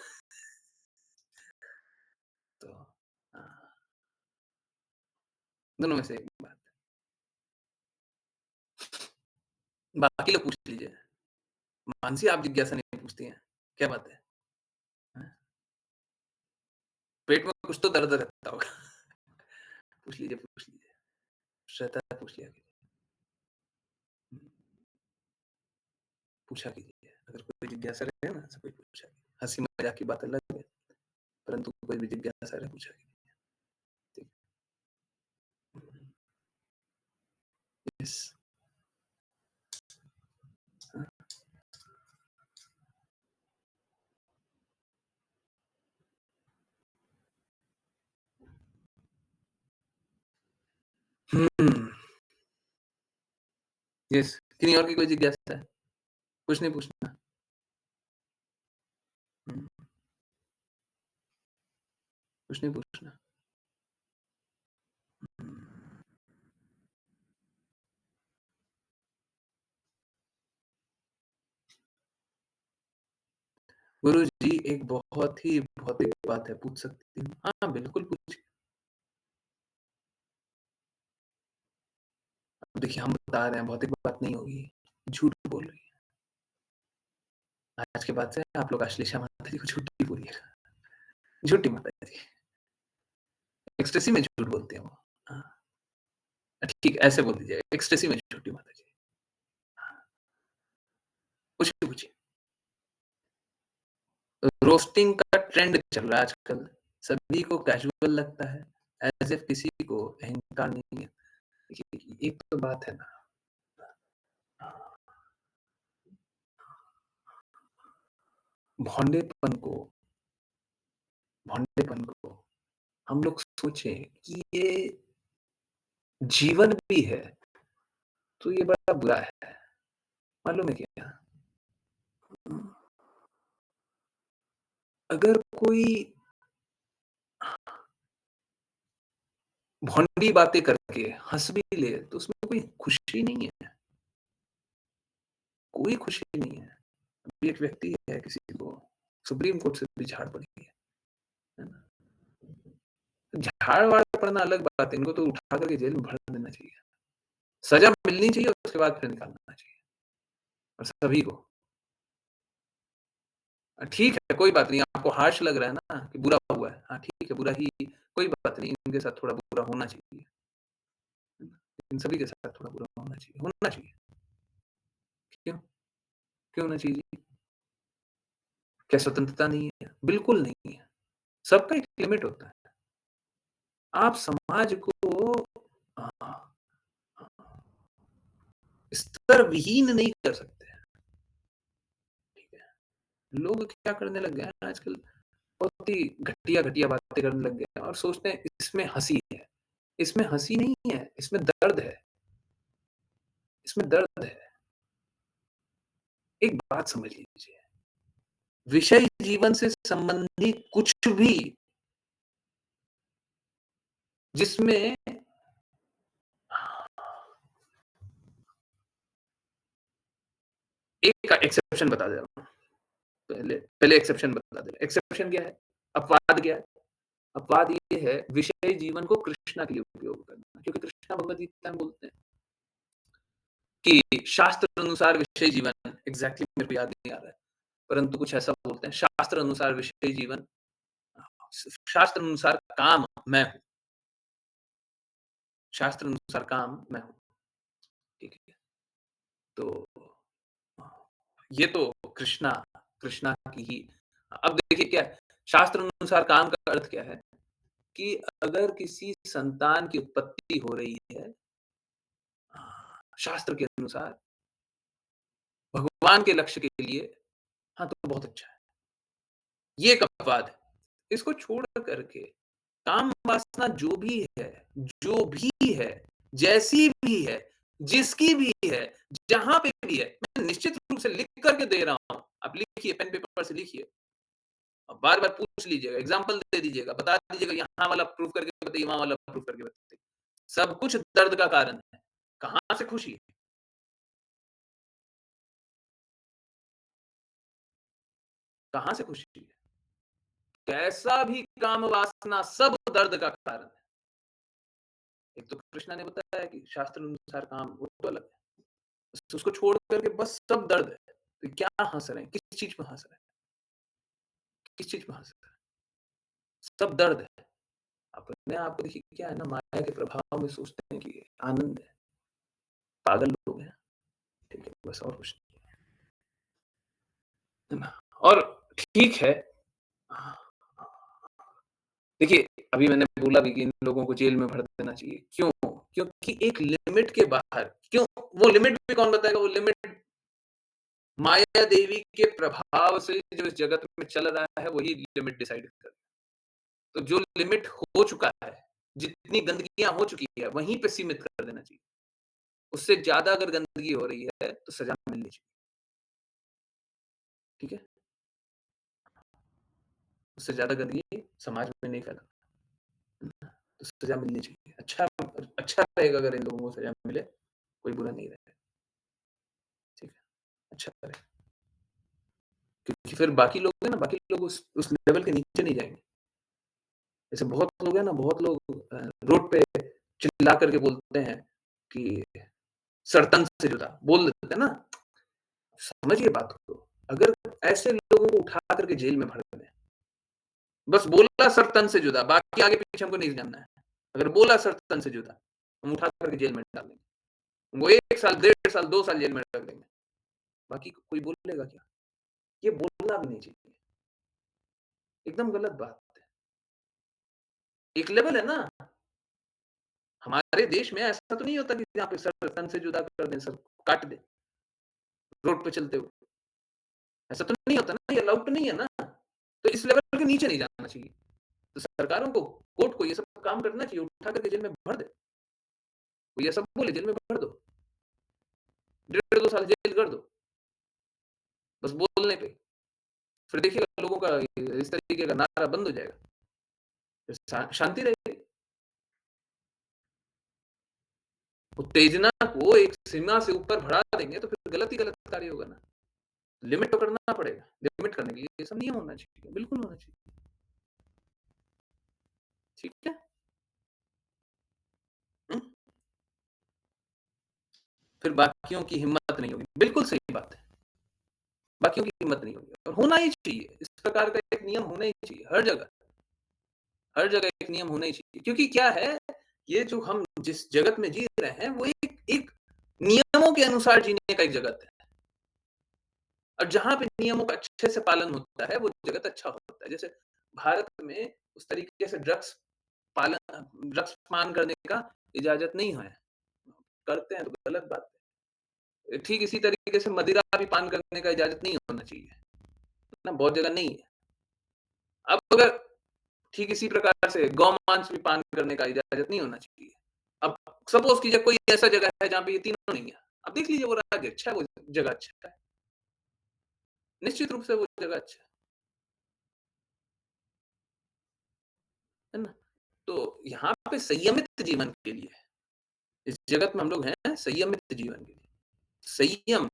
तो हाँ, दोनों में से एक बात। बाकी लोग पूछ लीजिए। मानसी आप जिज्ञासा नहीं पूछती हैं, क्या बात है? हैं? पेट में कुछ तो दर्द रहता होगा। पूछ लीजिए, पूछ लीजिए। रहता है पूछ लिया कीजिए। हुँ, पूछा कीजिए। अगर कोई जिज्ञासा रहे ना सबको पूछा कीजिए। हँसी-मज़ाक की बात अलग है, परंतु कोई भी जिज्ञासा रहे पूछा कीजिए। ठीक। यस। हाँ। हुँ, यस। किन्हीं और की कोई जिज्ञासा है? कुछ नहीं पूछना? हुँ, कुछ नहीं पूछना? हुँ। गुरुजी एक बहुत ही भौतिक बात है, पूछ सकती हूँ? हाँ, बिल्कुल पूछिए। देखिए हम बता रहे हैं भौतिक बात नहीं होगी, झूठ बोल रही है। आज के बाद से आप लोग अश्लीषा माता जी को झूठी बोलिएगा, झूठी माता जी। एक्सटेसी में झूठ बोलते हैं वो। हाँ, ठीक है, ऐसे बोल दीजिएगा, एक्सटेसी में झूठी माता जी। हाँ, पूछिए, पूछिए। रोस्टिंग का ट्रेंड चल रहा है आजकल, सभी को कैजुअल लगता है, एज़ इफ किसी को अहंकार नहीं है। देखिए, एक तो बात है ना, भोंडेपन को भोंडेपन को हम लोग सोचें कि ये जीवन भी है, तो ये बड़ा बुरा है। मालूम है क्या? अगर कोई भोंडी बातें करके हँस भी ले, तो उसमें कोई खुशी नहीं है, कोई खुशी नहीं है। अभी एक व्यक्ति है, किसी को सुप्रीम कोर्ट से भी झाड़ पड़ी है ना? झाड़-वाड़ पड़ना अलग बात है, इनको तो उठा कर के जेल में भर देना चाहिए। सज़ा मिलनी चाहिए और उसके बाद फिर निकालना चाहिए और सभी को। ठीक है, कोई बात नहीं, आपको हार्श लग रहा है ना कि बुरा हुआ है। हाँ, ठीक है, बुरा ही कोई बात नहीं, इनके साथ थोड़ा बुरा होना चाहिए। इन सभी के साथ थोड़ा बुरा होना चाहिए। क्यों? क्यों होना चाहिए जी? क्या स्वतंत्रता नहीं है? बिल्कुल नहीं है। सबका एक लिमिट होता है। आप समाज को अ, स्तर विहीन नहीं कर सकते, ठीक है? लोग क्या करने लग गए हैं आजकल, बहुत ही घटिया-घटिया बातें करने लग गए हैं और सोचते हैं इसमें हँसी है। इसमें हँसी नहीं है, इसमें दर्द है, इसमें दर्द है। एक बात समझ लीजिए, विषय जीवन से संबंधित कुछ भी जिसमें एक एक्सेप्शन बता दे रहा हूँ। पहले पहले एक्सेप्शन बता दे रहा हूँ। एक्सेप्शन क्या है? अपवाद क्या है? अपवाद ये है विषय जीवन को कृष्णा के लिए उपयोग करना। क्योंकि कृष्णा भगवद गीता में बोलते हैं कि शास्त्र अनुसार विषय जीवन एग्ज़ैक्टली मेरे को याद नहीं आ रहा है। परंतु कुछ ऐसा बोलते हैं शास्त्र अनुसार विषय जीवन शास्त्र अनुसार काम मैं हूँ। शास्त्र अनुसार काम मैं हूँ। ठीक है? तो ये तो कृष्णा कृष्णा की ही अब देखिए क्या है, शास्त्र अनुसार काम का अर्थ क्या है कि अगर किसी संतान की उत्पत्ति हो रही है शास्त्र के अनुसार भगवान के लक्ष्य के लिए, हाँ, तो बहुत अच्छा है। ये एक अपवाद है। इसको छोड़ करके काम वासना जो भी है, जैसी भी है, जिसकी भी है, जहाँ पे भी है, मैं निश्चित रूप से लिख करके दे रहा हूँ। आप लिखिए, पेन पेपर से लिखिए। अब बार-बार पूछ लीजिएगा, एग्ज़ाम्पल दे दीजिएगा, बता दीजिएगा यहाँ वाला प्रूफ करके बताइए, वहाँ वाला प्रूफ करके बताइए। सब कुछ दर्द का कारण है। कहाँ से खुशी है? कहाँ से खुशी है? कैसा भी काम वासना सब दर्द का कारण है। एक तो कृष्णा ने बताया कि शास्त्र अनुसार काम वो तो अलग है। बस उसको छोड़ कर के बस सब दर्द है। तो क्या हँस रहे हैं? किस चीज़ पे हँस रहे हैं? किस चीज़ पे हँस रहे हैं? सब दर्द है। अपने आप को देखिए क्या है ना माया के प्रभाव में सोचते हैं कि आनंद है। पागल लोग हैं। ठीक है, बस और कुछ नहीं है ना? और ठीक है देखिए, अभी मैंने बोला भी कि इन लोगों को जेल में भर देना चाहिए। क्यों? क्योंकि एक लिमिट के बाहर क्यों? वो लिमिट भी कौन बताएगा? वो लिमिट माया देवी के प्रभाव से जो इस जगत में चल रहा है, वही लिमिट डिसाइड कर तो जो लिमिट हो चुका है, जितनी गंदगियाँ हो चुकी है, वहीं पे सीमित कर देना चाहिए। उससे ज़्यादा अगर गंदगी हो रही है, तो सज़ा मिलनी चाहिए। ठीक है? उससे ज़्यादा गंदगी समाज में नहीं फैला। तो सज़ा मिलनी चाहिए। अच्छा रहेगा अगर इन लोगों को सज़ा मिले, कोई बुरा नहीं रहेगा। ठीक है? अच्छा रहेगा। क्योंकि फिर बाकी लोग हैं ना, बाकी लोग उस लेवल के नीचे नहीं जाएँगे। जैसे बहुत लोग हैं ना, बहुत लोग रोड पे चिल्ला करके बोलते हैं कि सर तन से जुदा, बोल देते हैं ना। समझिए बात को, अगर ऐसे लोगों को उठा करके जेल में भर दें, बस बोला सर तन से जुदा, बाकी आगे पीछे हमको नहीं जानना है। अगर बोला सर तन से जुदा, हम उठा करके जेल में डाल देंगे। वो 1 साल, 1.5 साल, 2 साल जेल में रख देंगे। बाकी कोई बोलेगा क्या? ये बोलना भी नहीं चाहिए। एकदम गलत बात है। एक लेवल है ना, हमारे देश में ऐसा तो नहीं होता कि जहाँ पे सर तन से जुदा कर दें, सर काट दें, रोड पे चलते हुए। ऐसा तो नहीं होता ना, ये अलाउड तो नहीं है ना। तो इस लेवल के नीचे नहीं जाना चाहिए। तो सरकारों को, कोर्ट को ये सब काम करना चाहिए, उठा करके जेल में भर दे। कोई ऐसा बोले जेल में भर दो, 1.5-2 साल जेल कर दो, बस बोलने पे। फिर देखिएगा लोगों का इस तरीके का नारा बंद हो जाएगा। फिर शांति रहेगी। उत्तेजना को एक सीमा से ऊपर बढ़ा देंगे तो फिर गलत ही गलत कार्य होगा ना। लिमिट तो करना पड़ेगा। लिमिट करने के लिए ये सब नियम होना चाहिए, बिल्कुल होना चाहिए। ठीक है? हुँ? फिर बाकियों की हिम्मत नहीं होगी। बिल्कुल सही बात है। बाकियों की हिम्मत नहीं होगी और होना ही चाहिए। इस प्रकार का एक नियम होना ही चाहिए हर जगह। हर जगह एक नियम होना ही चाहिए। क्योंकि क्या है, ये जो हम जिस जगत में जी रहे हैं, वो एक एक नियमों के अनुसार जीने का एक जगत है। और जहाँ पे नियमों का अच्छे से पालन होता है, वो जगत अच्छा होता है। जैसे भारत में उस तरीके से ड्रग्स पान करने का इजाज़त नहीं है। करते हैं तो गलत बात है। ठीक इसी तरीके से मदिरा भी पान करने का इजाज़त नहीं होना चाहिए। ना बहुत जगह नहीं है। अब अगर ठीक इसी प्रकार से गौ-मांस भी पान करने का इजाज़त नहीं होना चाहिए। अब सपोज़ कीजिए कोई ऐसा जगह है जहाँ पे ये तीनों नहीं है। अब देख लीजिए वो राज्य अच्छा है, वो जगह अच्छा है। निश्चित रूप से वो जगह अच्छा है ना? तो यहाँ पे संयमित जीवन के लिए, इस जगत में हम लोग हैं संयमित जीवन के लिए। संयम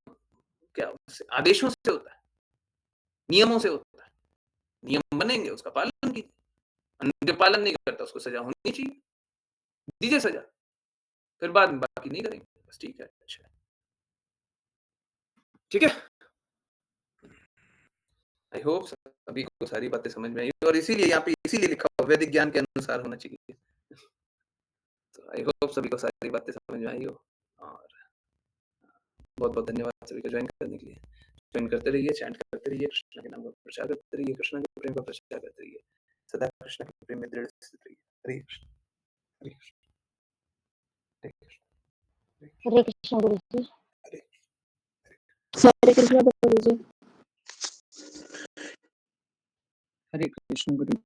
क्या आदेशों से होता है, नियमों से होता है। नियम बनेंगे, उसका पालन कीजिए। जो पालन नहीं करता उसको सज़ा होनी चाहिए। दीजिए सज़ा, फिर बाद में बाकी नहीं करेंगे। बस ठीक है, अच्छा है। ठीक है? आई होप सभी को सारी बातें समझ में आई और इसीलिए यहाँ पे इसीलिए लिखा हुआ वैदिक ज्ञान के अनुसार होना चाहिए। तो आई होप सभी को सारी बातें समझ में आई हो और बहुत-बहुत धन्यवाद सभी का जॉइन करने के लिए। जॉइन करते रहिए, चैंट करते रहिए, कृष्ण के नाम का प्रचार करते रहिए, कृष्ण के प्रेम का प्रचार करते रहिए। सदा कृष्ण के प्रेम में दृढ़ स्थित रहिए। हरे कृष्ण, हरे कृष्ण, हरे कृष्ण, हरे कृष्ण, हरे कृष्ण गुरु जी। हरे हरे कृष्ण गुरु जी। हरे कृष्ण गुरु